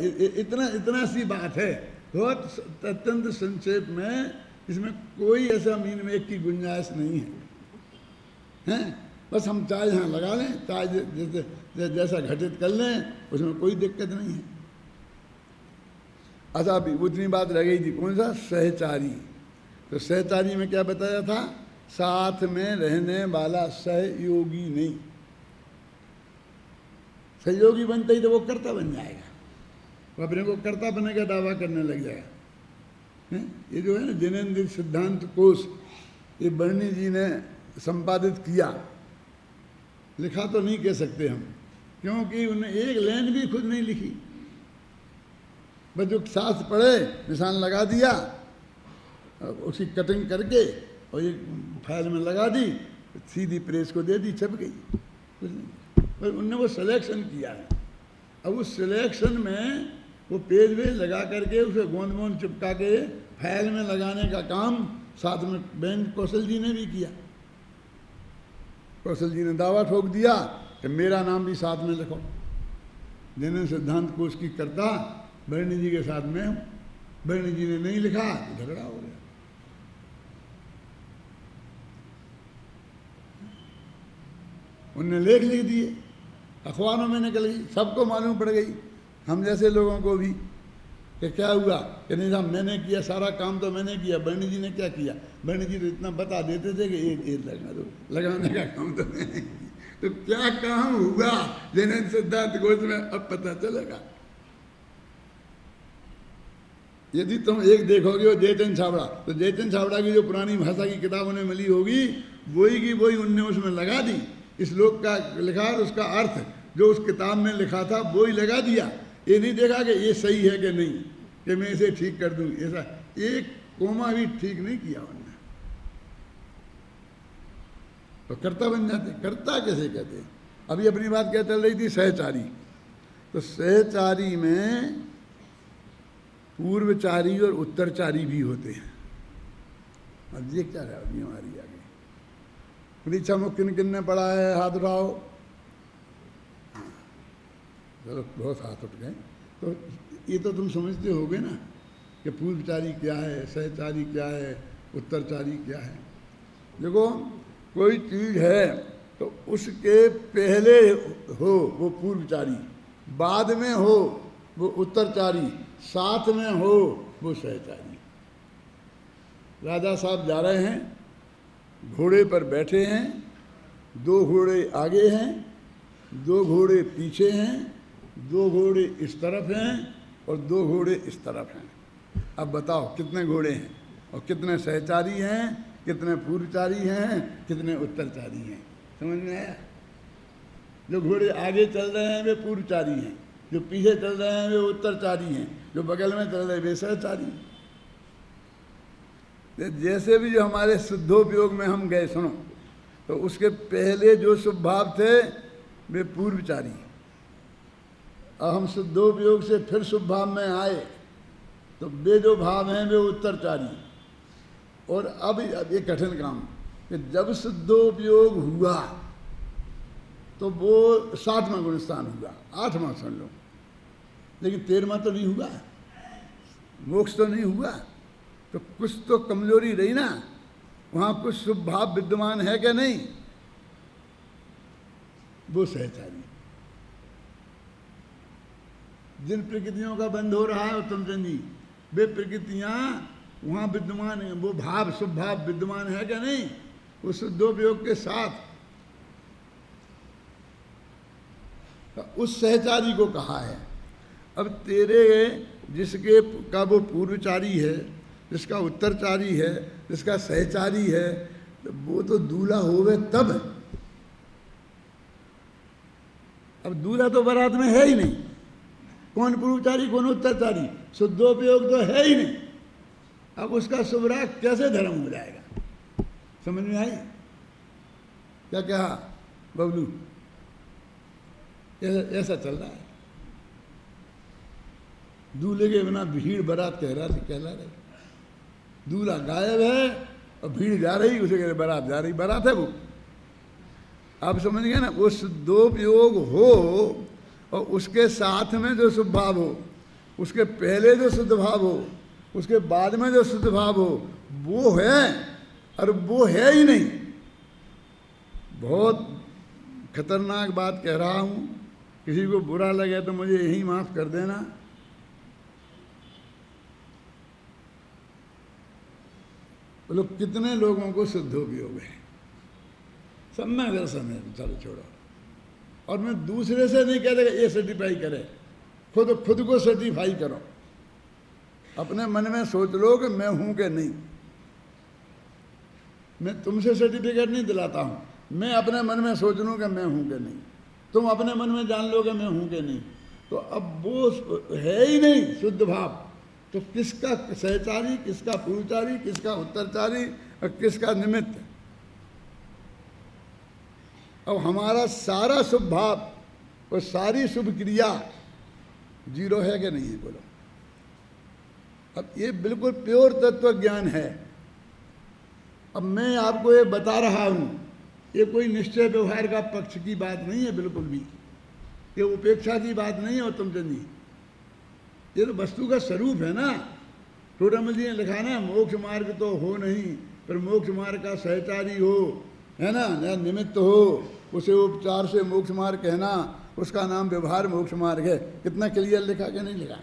इतना सी बात है, बहुत अत्यंत संक्षेप में, इसमें कोई ऐसा मीन में की गुंजाइश नहीं है, हैं? बस हम चाहे यहाँ लगा लें, चाहे जैसा घटित कर लें, उसमें कोई दिक्कत नहीं है। अच्छा, अभी उतनी बात रह गई थी, कौन सा? सहचारी। तो सहचारी में क्या बताया था? साथ में रहने वाला सहयोगी नहीं। सहयोगी बनता ही तो वो कर्ता बन जाएगा, वो अपने को कर्ता बनने का दावा करने लग जाएगा। ये जो है ना जिनेन्द्र सिद्धांत कोश, ये बर्नी जी ने संपादित किया, लिखा तो नहीं कह सकते हम, क्योंकि उन्हें एक लाइन भी खुद नहीं लिखी, बस जो शास्त्र पढ़े निशान लगा दिया, उसकी कटिंग करके और ये फाइल में लगा दी, सीधी प्रेस को दे दी, छप गई, कुछ नहीं। पर उनने वो सिलेक्शन किया है। अब उस सिलेक्शन में वो पेज वेज लगा करके उसे गोंद गोंद चिपका के फाइल में लगाने का काम साथ में बेन कौशल जी ने भी किया। कौशल जी ने दावा ठोक दिया कि मेरा नाम भी साथ में लिखो। जिन्हें सिद्धांत कोश की करता बर्नी जी के साथ में हूँ, बर्नी जी ने नहीं लिखा तो झगड़ा हो गया। उनने लेख लिख दिए, अखबारों में निकल गई, सबको मालूम पड़ गई, हम जैसे लोगों को भी, कि क्या हुआ कि नहीं साहब मैंने किया, सारा काम तो मैंने किया, बर्नी जी ने क्या किया? बर्नी जी तो इतना बता देते थे कि ये लगा दो, लगाने का काम तो मैंने किया। तो क्या काम हुआ जिन्हें सिद्धांत कोश में अब पता चलेगा। यदि तुम एक देखोगे वो जयचंद छाबड़ा, तो जयचंद छाबड़ा की जो पुरानी भाषा की किताब उन्हें मिली होगी, वही की वही उनने उसमें लगा दी। इस श्लोक का लिखा और उसका अर्थ जो उस किताब में लिखा था वो ही लगा दिया। ये नहीं देखा कि ये सही है कि नहीं, कि मैं इसे ठीक कर दूं, ऐसा एक कोमा भी ठीक नहीं किया उन्होंने। तो कर्ता बन जाते। कर्ता कैसे कहते? अभी अपनी बात क्या चल रही थी? सहचारी। तो सहचारी में पूर्वचारी और उत्तरचारी भी होते हैं। अब ये क्या है अभी हमारी आगे परीक्षा में किन किन ने पढ़ा है? हाथ उठाओ। चलो बहुत हाथ उठ गए। तो ये तो तुम समझते होगे ना कि पूर्वचारी क्या है, सहचारी क्या है, उत्तरचारी क्या है। देखो कोई चीज़ है तो उसके पहले हो वो पूर्वचारी, बाद में हो वो उत्तरचारी, साथ में हो वो सहचारी। राजा साहब जा रहे हैं, घोड़े पर बैठे हैं, दो घोड़े आगे हैं, दो घोड़े पीछे हैं, दो घोड़े इस तरफ हैं और दो घोड़े इस तरफ हैं। अब बताओ कितने घोड़े हैं और कितने सहचारी हैं, कितने पूर्वचारी हैं, कितने उत्तरचारी हैं? समझ में आया? जो घोड़े आगे चल रहे हैं वे पूर्वचारी हैं, जो पीछे चल रहे हैं वे उत्तरचारी हैं, जो बगल में चल रहे वे सहचारी हैं। जैसे भी जो हमारे शुद्धोपयोग में हम गए, सुनो, तो उसके पहले जो शुभ भाव थे वे पूर्वचारी, अब हम शुद्धोपयोग से फिर शुभ भाव में आए तो वे जो भाव हैं वे उत्तरचारी। और अब ये कठिन काम कि जब शुद्धोपयोग हुआ तो वो 7वां गुणस्थान हुआ, 8वां सुन लो, लेकिन 13वां तो नहीं हुआ, मोक्ष तो नहीं हुआ। तो कुछ तो कमजोरी रही ना, वहाँ कुछ शुभ भाव विद्यमान है क्या नहीं? वो सहचारी। जिन प्रकृतियों का बंध हो रहा है उत्तम चंद जी, वे प्रकृतियाँ वहाँ विद्यमान है, वो भाव शुभ भाव विद्यमान है क्या नहीं? उस शुद्धोपयोग के साथ उस सहचारी को कहा है। अब तेरे जिसके का वो पूर्वचारी है, जिसका उत्तरचारी है, जिसका सहचारी है, तो वो तो दूल्हा होवे तब। अब दूल्हा तो बारात में है ही नहीं, कौन पूर्वचारी कौन उत्तरचारी, शुद्धोपयोग तो है ही नहीं। अब उसका शुभ राग कैसे धर्म हो जाएगा? समझ में आई? क्या कहा बबलू? ऐसा चल रहा है। दूल्हे के बिना भीड़ बारात कहला रहे। दूल्हा गायब है और भीड़ जा रही, उसे कह रहे बारात जा रही। बारात है वो। आप समझ गए ना? वो शुद्धोपयोग हो और उसके साथ में जो शुभ भाव हो, उसके पहले जो शुद्ध भाव हो, उसके बाद में जो शुद्ध भाव हो, वो है। और वो है ही नहीं। बहुत खतरनाक बात कह रहा हूं, किसी को बुरा लगे तो मुझे यही माफ कर देना। बोलो कितने लोगों को शुद्धोपयोग है? सब में दर्शन है, चलो छोड़ो। और मैं दूसरे से नहीं कहता ये सर्टिफाई करे, खुद को सर्टिफाई करो। अपने मन में सोच लो कि मैं हूं कि नहीं। मैं तुमसे सर्टिफिकेट नहीं दिलाता हूं, मैं अपने मन में सोच लूं कि मैं हूं कि नहीं। तुम अपने मन में जान लो कि मैं हूं कि नहीं। तो अब वो है ही नहीं शुद्ध भाव, तो किसका सहचारी, किसका पूर्वचारी, किसका उत्तरचारी और किसका निमित्त? अब हमारा सारा शुभ भाव और सारी शुभ क्रिया जीरो है कि नहीं है? बोलो। अब ये बिल्कुल प्योर तत्व ज्ञान है। अब मैं आपको ये बता रहा हूं, ये कोई निश्चय व्यवहार का पक्ष की बात नहीं है, बिल्कुल भी। ये उपेक्षा की बात नहीं है उत्तम चंद जी। ये तो वस्तु का स्वरूप है ना। टोडामल जी ने लिखा ना, मोक्ष मार्ग तो हो नहीं, पर मोक्ष मार्ग का सहचारी हो, है ना, या निमित्त हो, उसे उपचार से मोक्ष मार्ग कहना, उसका नाम व्यवहार मोक्ष मार्ग है। कितना क्लियर लिखा कि नहीं लिखा?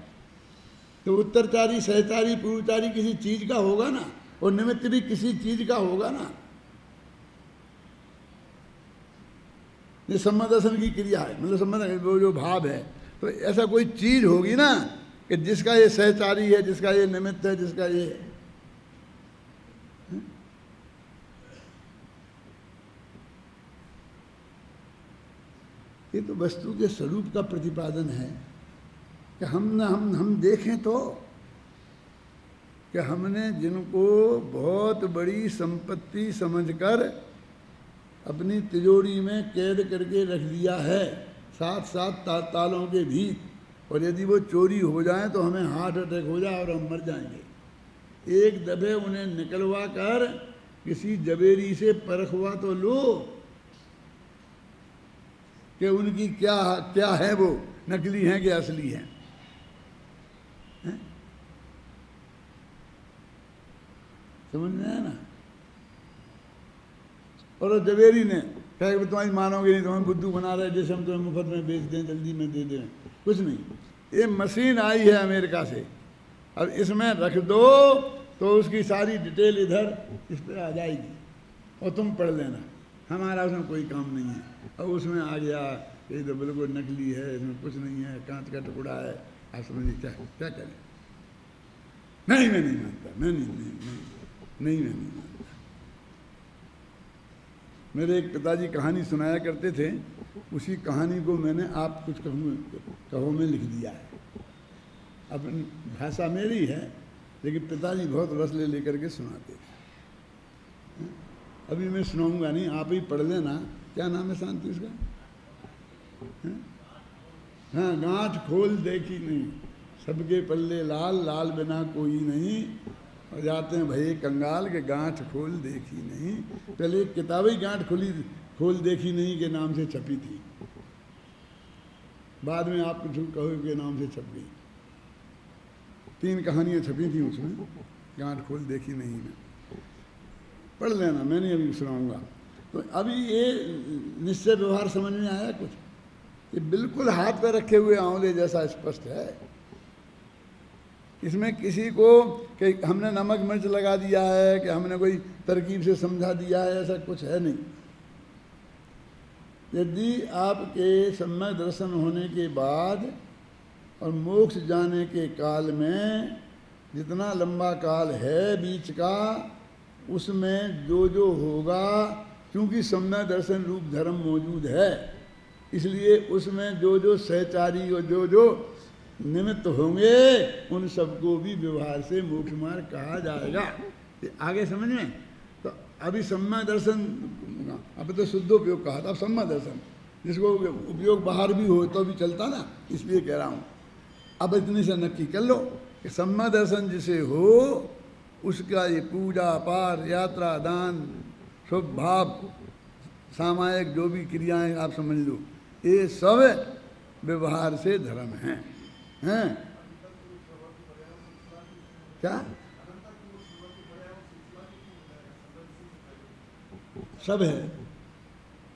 तो उत्तरचारी, सहचारी, पूर्वचारी किसी चीज का होगा ना, और निमित्त भी किसी चीज का होगा ना। ये सम्मत दर्शन की क्रिया है, मतलब सम्मत वो जो भाव है, तो ऐसा कोई चीज होगी ना कि जिसका ये सहचारी है, जिसका ये निमित्त है, जिसका ये है। ये तो वस्तु के स्वरूप का प्रतिपादन है कि हम देखें तो कि हमने जिनको बहुत बड़ी संपत्ति समझकर अपनी तिजोरी में कैद करके रख दिया है, सात तालों के भीत, और यदि वो चोरी हो जाए तो हमें हार्ट अटैक हो जाए और हम मर जाएंगे। एक दफे उन्हें निकलवा कर किसी जबेरी से परखवा तो लो कि उनकी क्या है, वो नकली हैं कि असली हैं। समझ में आया ना? और जवेरी ने कहा कि तुम्हारी मानोगे नहीं, तुम्हें बुद्धू बना रहे, जैसे हम तुम्हें मुफ्त में बेच दें, जल्दी में दे दें। कुछ नहीं, ये मशीन आई है अमेरिका से, अब इसमें रख दो तो उसकी सारी डिटेल इधर इस पर आ जाएगी और तुम पढ़ लेना। हमारा उसमें कोई काम नहीं है। अब उसमें आ गया ये तो बिल्कुल नकली है, इसमें कुछ नहीं है, कांच का टुकड़ा है। आप समझिए क्या करें? नहीं, मैं नहीं मानता, मैं नहीं मानता। मेरे एक पिताजी कहानी सुनाया करते थे, उसी कहानी को मैंने आप कुछ कहो में लिख दिया है। अपनी भाषा मेरी है, लेकिन पिताजी बहुत रस ले लेकर के सुनाते थे। अभी मैं सुनाऊंगा नहीं, आप ही पढ़ लेना। क्या नाम है शांति उसका? हाँ, गांठ खोल देखी नहीं, सबके पल्ले लाल, लाल बिना कोई नहीं, और जाते हैं भई कंगाल के गांठ खोल देखी नहीं। पहले एक किताब ही गांठ खोल देखी नहीं के नाम से छपी थी, बाद में आप कुछ कहो के नाम से छप गई। 3 कहानियां छपी थी उसमें, गांठ खोल देखी नहीं में। पढ़ लेना, मैं नहीं अभी सुनाऊंगा। तो अभी ये निश्चय व्यवहार समझ में आया कुछ? ये बिल्कुल हाथ पे रखे हुए आंवले जैसा स्पष्ट है। इसमें किसी को कि हमने नमक मिर्च लगा दिया है, कि हमने कोई तरकीब से समझा दिया है, ऐसा कुछ है नहीं। यदि आपके सम्यक दर्शन होने के बाद और मोक्ष जाने के काल में जितना लंबा काल है बीच का, उसमें जो होगा, क्योंकि सम्यक दर्शन रूप धर्म मौजूद है, इसलिए उसमें जो सहचारी और जो निमित्त होंगे उन सबको भी व्यवहार से मोक्ष मार्ग कहा जाएगा। आगे समझ में? तो अभी सम्यक दर्शन, अब तो शुद्ध उपयोग कहा था, अब सम्यक दर्शन जिसको उपयोग बाहर भी हो तो भी चलता ना, इसलिए कह रहा हूँ। अब इतने से नक्की कर लो कि सम्यक दर्शन जिसे हो उसका ये पूजा पाठ यात्रा दान शुभ भाव सामायिक जो भी क्रियाएं आप समझ लो, ये सब व्यवहार से धर्म हैं क्या? सब है,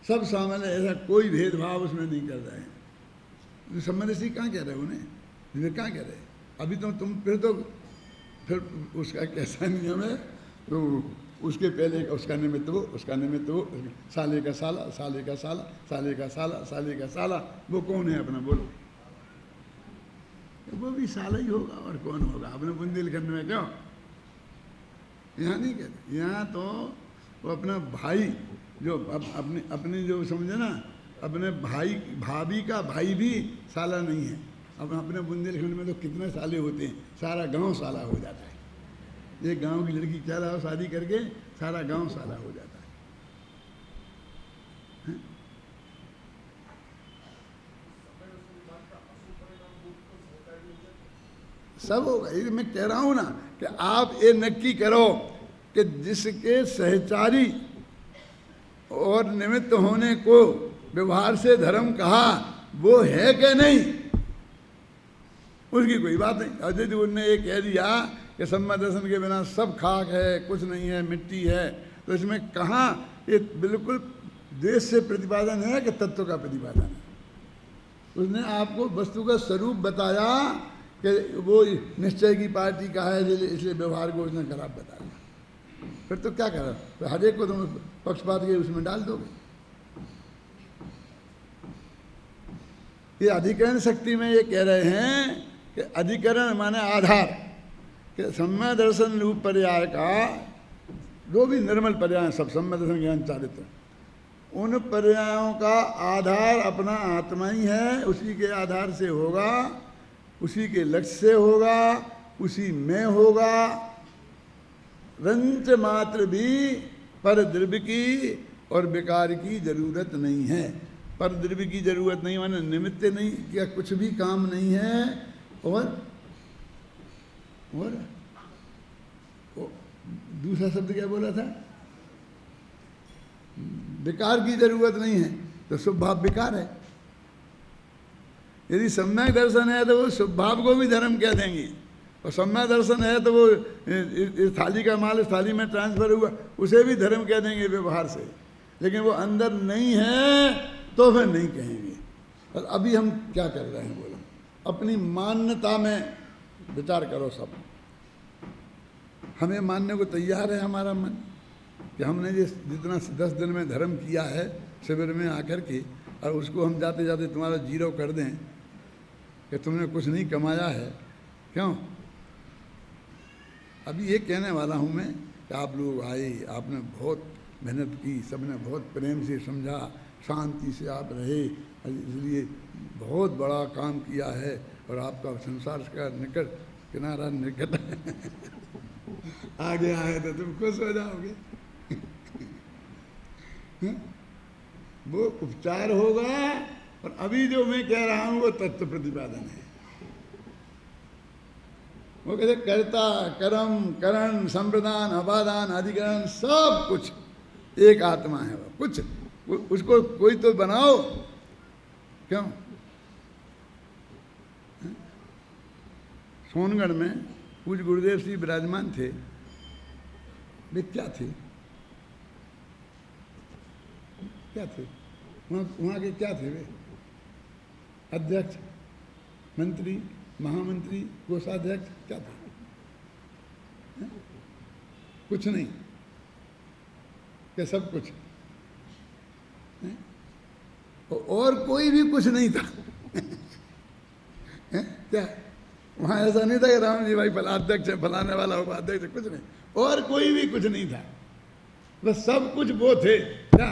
सब सामान्य, ऐसा कोई भेदभाव उसमें नहीं कर रहे हैं। संबंधी कहाँ कह रहे हो उन्हें, वे कहाँ कह रहे? अभी तो तुम फिर उसका कैसा नियम है, तो उसके पहले उसका निमित्त वो, उसका निमित्त वो, साले का साला, साले का साला, साले का साला, साले का साला, वो कौन है अपना बोलो? वो भी साला ही होगा और कौन होगा अपने बुंदेलखंड में? क्यों यहाँ नहीं कहते, यहाँ तो वो अपना भाई जो अपनी जो समझे ना, अपने भाई भाभी का भाई भी साला नहीं है। अब अपने बुंदेलखंड में तो कितने साले होते हैं, सारा गांव साला हो जाता है। एक गांव की लड़की क्या रहा शादी करके सारा गांव साला हो जाता है। सब होगा, ये मैं कह रहा हूं ना कि आप ये नक्की करो कि जिसके सहचारी और निमित्त होने को व्यवहार से धर्म कहा वो है कि नहीं, उसकी कोई बात नहीं। अजय उनने ये कह दिया कि सम्यक दर्शन के बिना सब खाक है, कुछ नहीं है, मिट्टी है, तो इसमें कहाँ ये बिल्कुल देश से प्रतिपादन है कि तत्व का प्रतिपादन है? उसने आपको वस्तु का स्वरूप बताया कि वो निश्चय की पार्टी का है, इसलिए व्यवहार को उसने खराब बताया। फिर तो क्या करा, तो हर एक को तुम पक्षपात के उसमें डाल दोगे। ये अधिकरण शक्ति में ये कह रहे हैं कि अधिकरण माने आधार, कि सम्यक दर्शन रूप पर्याय का जो भी निर्मल पर्याय सब सम्यक दर्शन ज्ञान चारित्र, उन पर्यायों का आधार अपना आत्मा ही है, उसी के आधार से होगा, उसी के लक्ष्य से होगा, उसी में होगा। रंच मात्र भी पर द्रव्य की और विकार की जरूरत नहीं है। पर द्रव्य की जरूरत नहीं माने निमित्त नहीं, क्या कुछ भी काम नहीं है, और दूसरा शब्द क्या बोला था? विकार की जरूरत नहीं है, तो शुभ भाव विकार है। यदि सम्यक दर्शन है तो वो शुभ भाव को भी धर्म कह देंगे, और सम्यक दर्शन है तो वो इस थाली का माल इस थाली में ट्रांसफर हुआ उसे भी धर्म कह देंगे व्यवहार से। लेकिन वो अंदर नहीं है तो फिर नहीं कहेंगे। और अभी हम क्या कर रहे हैं बोलो, अपनी मान्यता में विचार करो। सब हमें मानने को तैयार है हमारा मन कि हमने जितना 10 दिन में धर्म किया है शिविर में आकर के, और उसको हम जाते जाते तुम्हारा जीरो कर दें कि तुमने कुछ नहीं कमाया है। क्यों? अभी ये कहने वाला हूँ मैं कि आप लोग आए, आपने बहुत मेहनत की, सबने बहुत प्रेम से समझा, शांति से आप रहे, इसलिए बहुत बड़ा काम किया है, और आपका संसार का निकट किनारा निकट आगे आए तो तुम खुश हो जाओगे। वो उपचार होगा, और अभी जो मैं कह रहा हूँ वो तत्व प्रतिपादन है। वो कहते कर्ता कर्म करण संप्रदान अपादान अधिकरण सब कुछ एक आत्मा है। वो कुछ उसको कोई तो बनाओ। क्यों? सोनगढ़ में पूज्य गुरुदेव श्री विराजमान थे, वे क्या थे? क्या थे वहाँ के? क्या थे वे? अध्यक्ष, मंत्री, महामंत्री, कोषाध्यक्ष, क्या थे? कुछ नहीं, क्या सब कुछ? और कोई भी कुछ नहीं था। क्या वहाँ ऐसा नहीं था कि राम जी भाई फलाध्यक्ष है, फलाने वाला उपाध्यक्ष है, कुछ नहीं, और कोई भी कुछ नहीं था, बस सब कुछ वो थे। क्या?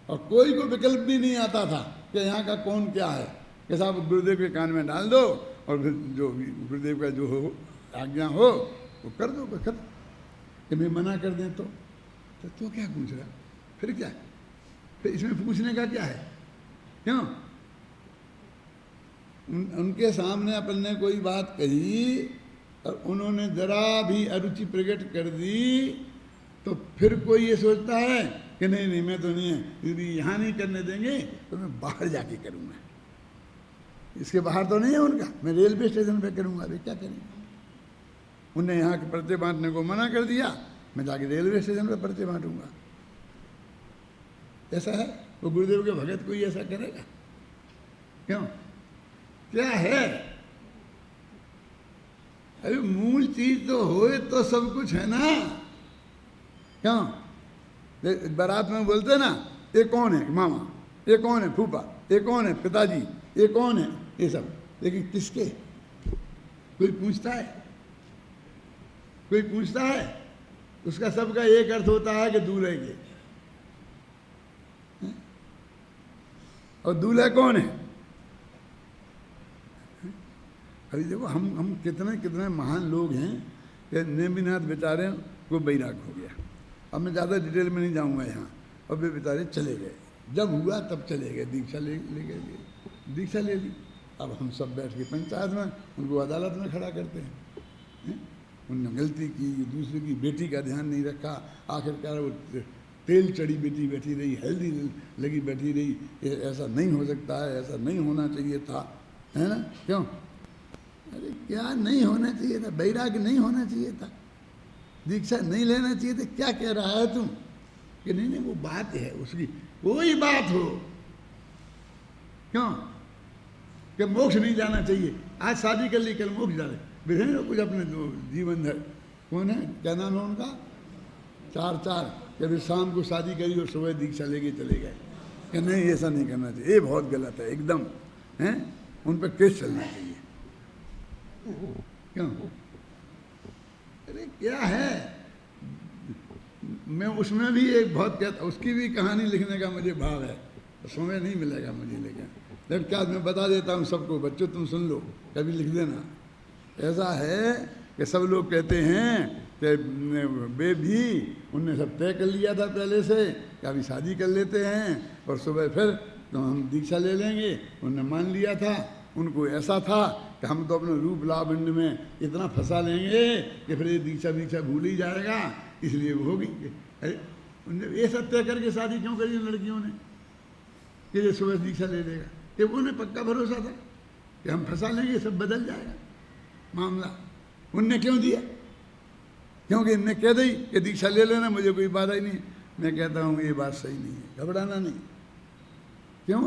और कोई को विकल्प भी नहीं आता था कि यहाँ का कौन क्या है। कि साहब गुरुदेव के कान में डाल दो और फिर जो गुरुदेव का जो हो आज्ञा हो वो कर दो बस खत्म। कि मैं मना कर दें तो क्या पूछ रहा, फिर क्या, फिर इसमें पूछने का क्या है? क्यों? उनके सामने अपन ने कोई बात कही और उन्होंने जरा भी अरुचि प्रकट कर दी तो फिर कोई ये सोचता है कि नहीं नहीं मैं तो नहीं है, यदि यहाँ नहीं करने देंगे तो मैं बाहर जाके करूँगा। इसके बाहर तो नहीं है उनका, मैं रेलवे स्टेशन पे करूँगा। अभी क्या करेंगे? उनने यहाँ के पर्चे बांटने को मना कर दिया, मैं जाके रेलवे स्टेशन पे पर्चे बांटूंगा। ऐसा है? वो गुरुदेव के भगत कोई ऐसा करेगा? क्यों? क्या है? अरे मूल चीज तो होए तो सब कुछ है ना। क्यों? बारात में बोलते ना, ये कौन है मामा, ये कौन है फूफा, ये कौन है पिताजी, ये कौन है, ये सब। लेकिन किसके? कोई पूछता है? कोई पूछता है? उसका सबका एक अर्थ होता है कि दूल्हे के। और दूल्हा कौन है? अभी देखो हम कितने कितने महान लोग हैं कि नेमिनाथ बेचारे को बैराग हो गया। अब मैं ज़्यादा डिटेल में नहीं जाऊंगा यहाँ। और वे बेचारे चले गए, जब हुआ तब चले गए, दीक्षा ले गए, दीक्षा ले ली। अब हम सब बैठ के पंचायत में उनको अदालत में खड़ा करते हैं। उनने गलती की, दूसरे की बेटी का ध्यान नहीं रखा, आखिरकार वो तेल चढ़ी बेटी बैठी रही, हल्दी लगी बैठी रही, ऐसा नहीं हो सकता है, ऐसा नहीं होना चाहिए था, है ना? क्यों? अरे क्या नहीं होना चाहिए था? बैराग नहीं होना चाहिए था, दीक्षा नहीं लेना चाहिए था। क्या कह रहा है तुम? कि नहीं नहीं वो बात है उसकी, कोई बात हो, क्यों कि मोक्ष नहीं जाना चाहिए। आज शादी कर ली, कल मोक्ष जा रहे विभिन्न कुछ अपने जीवन धर। कौन है, क्या नाम है उनका? चार कभी शाम को शादी करी और सुबह दीक्षा लेके चले गए। कि नहीं ऐसा नहीं करना चाहिए, ये बहुत गलत है एकदम, हैं? उन पर केस चलना चाहिए। क्यों? अरे क्या है? मैं उसमें भी एक बहुत कहता, उसकी भी कहानी लिखने का मुझे भाव है, समय नहीं मिलेगा मुझे, लेकिन क्या मैं बता देता हूँ सबको, बच्चों तुम सुन लो, कभी लिख देना। ऐसा है कि सब लोग कहते हैं कि वे भी उनने सब तय कर लिया था पहले से कि अभी शादी कर लेते हैं और सुबह फिर तो हम दीक्षा ले लेंगे। उनने मान लिया था, उनको ऐसा था कि हम तो अपने रूप लावण्य में इतना फंसा लेंगे कि फिर ये दीक्षा भूल ही जाएगा, इसलिए वो होगी। अरे उनने ये सब तय करके शादी क्यों करी लड़कियों ने कि ये सुबह दीक्षा ले लेगा? कि उन्हें पक्का भरोसा था कि हम फंसा लेंगे, सब बदल जाएगा मामला। उनने क्यों दिया? क्योंकि इनने कह दी कि दीक्षा ले लेना, मुझे कोई बाधा ही नहीं। मैं कहता हूँ ये बात सही नहीं है, घबराना नहीं। क्यों?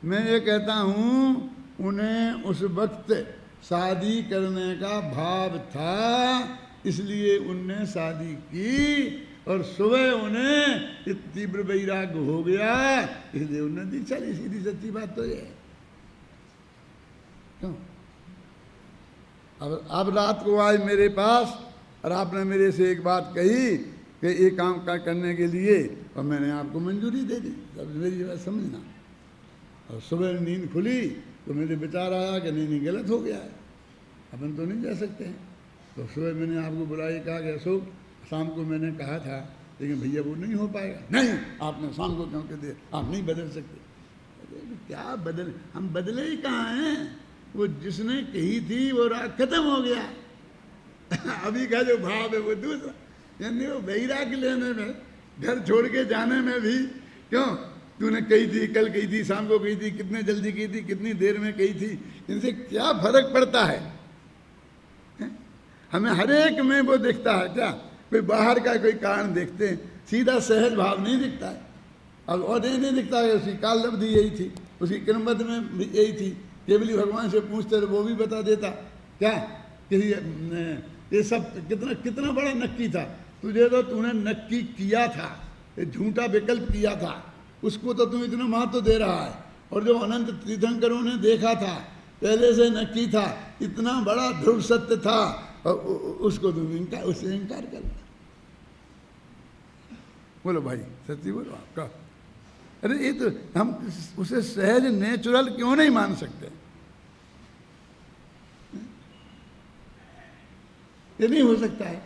मैं ये कहता हूँ उन्हें उस वक्त शादी करने का भाव था, इसलिए उनने शादी की और सुबह उन्हें तीव्र वैराग्य हो गया, इसलिए उन्होंने दीक्षा ली। सीधी सच्ची बात तो ये है। क्यों? अब रात को आए मेरे पास और आपने मेरे से एक बात कही कि ये काम करने के लिए, और मैंने आपको मंजूरी दे दी। अब मेरी बात समझना। और सुबह नींद खुली तो मेरे विचार आया कि नहीं गलत हो गया है, अपन तो नहीं जा सकते हैं। तो सुबह मैंने आपको बुलाया, कहा कि अशोक शाम को मैंने कहा था, लेकिन भैया वो नहीं हो पाएगा। नहीं, आपने शाम को क्यों कह दिया? आप नहीं बदल सकते। क्या बदल, हम बदले ही कहाँ हैं? वो जिसने कही थी वो रात खत्म हो गया। अभी का जो भाव है वो दूसरा, यानी वो वैराग्य लेने में, घर छोड़ के जाने में भी, क्यों तूने कही थी, कल कही थी, शाम को कही थी, कितने जल्दी कही थी, कितनी देर में कही थी, इनसे क्या फर्क पड़ता है? हमें हर एक में वो दिखता है क्या? कोई बाहर का कोई कारण देखते हैं, सीधा सहज भाव नहीं दिखता है। अब और ये नहीं दिखता है उसकी काल लब्धि यही थी, उसकी क्रमबद्ध में यही थी। केवली भगवान से पूछते वो भी बता देता क्या किसी ये सब कितना बड़ा नक्की था तुझे, तो तूने नक्की किया था, ये झूठा विकल्प किया था, उसको तो तू इतना महत्व दे रहा है। और जो अनंत तीर्थंकरों ने देखा था, पहले से नक्की था, इतना बड़ा ध्रुव सत्य था, और उसको तुम उससे इनकार कर। बोलो भाई, सच्ची बोलो आपका। अरे ये तो हम उसे सहज नेचुरल क्यों नहीं मान सकते? ये नहीं हो सकता है।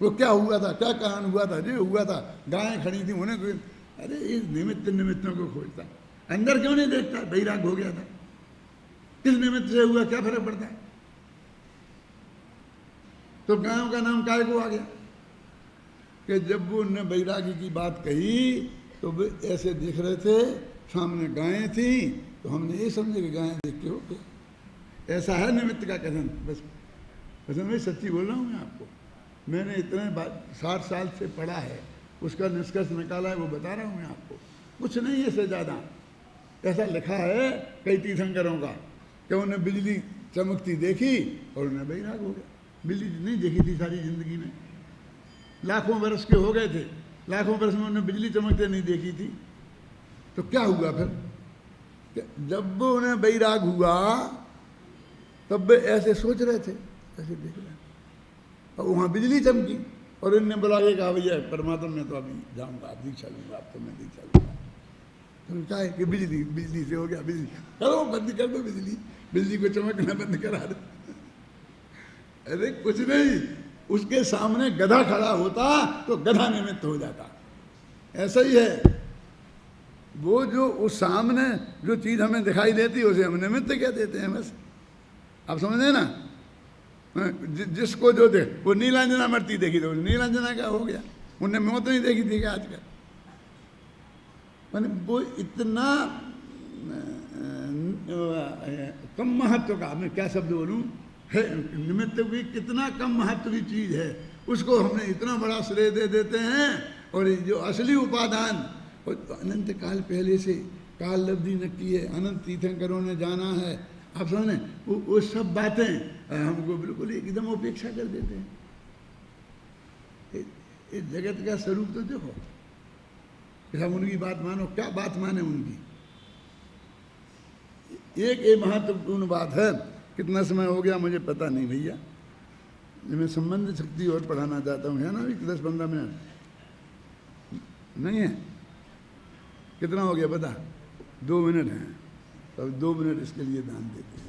वो क्या हुआ था, क्या कारण हुआ था, जो हुआ था, गायें खड़ी थी उन्हें कोई, अरे इस निमित्तों को खोजता, अंदर क्यों नहीं देखता? बैराग हो गया था, किस निमित्त से हुआ, क्या फर्क पड़ता है? तो गायों का नाम काय को आ गया कि जब वो उनने बैरागी की बात कही तो वे ऐसे दिख रहे थे, सामने गायें थी, तो हमने ये समझे कि गायें देख के हो गए। ऐसा है निमित्त का कथन। बस मैं सच्ची बोल रहा हूँ मैं आपको, मैंने इतने 60 साल से पढ़ा है, उसका निष्कर्ष निकाला है, वो बता रहा हूँ मैं आपको। कुछ नहीं है इससे ज़्यादा। ऐसा लिखा है कई तीर्थंकरों का कि उन्हें बिजली चमकती देखी और उन्हें बैराग हो गया। बिजली नहीं देखी थी सारी जिंदगी में, लाखों वर्ष के हो गए थे, लाखों वर्ष में उन्हें बिजली चमकते नहीं देखी थी। तो क्या हुआ फिर? जब उन्हें बैराग हुआ तब वे ऐसे सोच रहे थे, ऐसे देख रहे, और वहाँ बिजली चमकी और इनने बुला के कहा भैया परमात्मा मैं तो अभी जाऊँगा, आप दीक्षा लूँगा, आप तो मैं दीक्षा लूँगा। तो क्या है कि बिजली से हो गया, बिजली करो, बंद कर दो बिजली को चमकना बंद करा दो। अरे कुछ नहीं, उसके सामने गधा खड़ा होता तो गधा निमित्त हो जाता। ऐसा ही है, वो जो उस सामने जो चीज़ हमें दिखाई देती है उसे हम निमित्त कह देते हैं। बस आप समझे ना? जिसको जो दे, वो नीलांजना मरती देखी तो नीलांजना क्या हो गया, उन्हें मौत नहीं देखी थी आजकल। मैंने वो इतना कम महत्व का, मैं क्या शब्द बोलूँ, है निमित्त की कितना कम महत्व की चीज़ है, उसको हमने इतना बड़ा श्रेय दे देते हैं। और जो असली उपादान अनंत काल पहले से काल लब्धि नक्की है, अनंत तीर्थंकरों ने जाना है, आप समझे, वो सब बातें हमको बिल्कुल एकदम उपेक्षा कर देते हैं। इस जगत का स्वरूप तो देखो, हम उनकी बात मानो, क्या बात माने उनकी। एक महत्वपूर्ण बात है, कितना समय हो गया मुझे पता नहीं भैया, मैं संबंध शक्ति और पढ़ाना चाहता हूँ, है ना? अभी 10-15 मिनट नहीं है, कितना हो गया पता? 2 मिनट हैं, तो 2 मिनट इसके लिए दान देते हैं।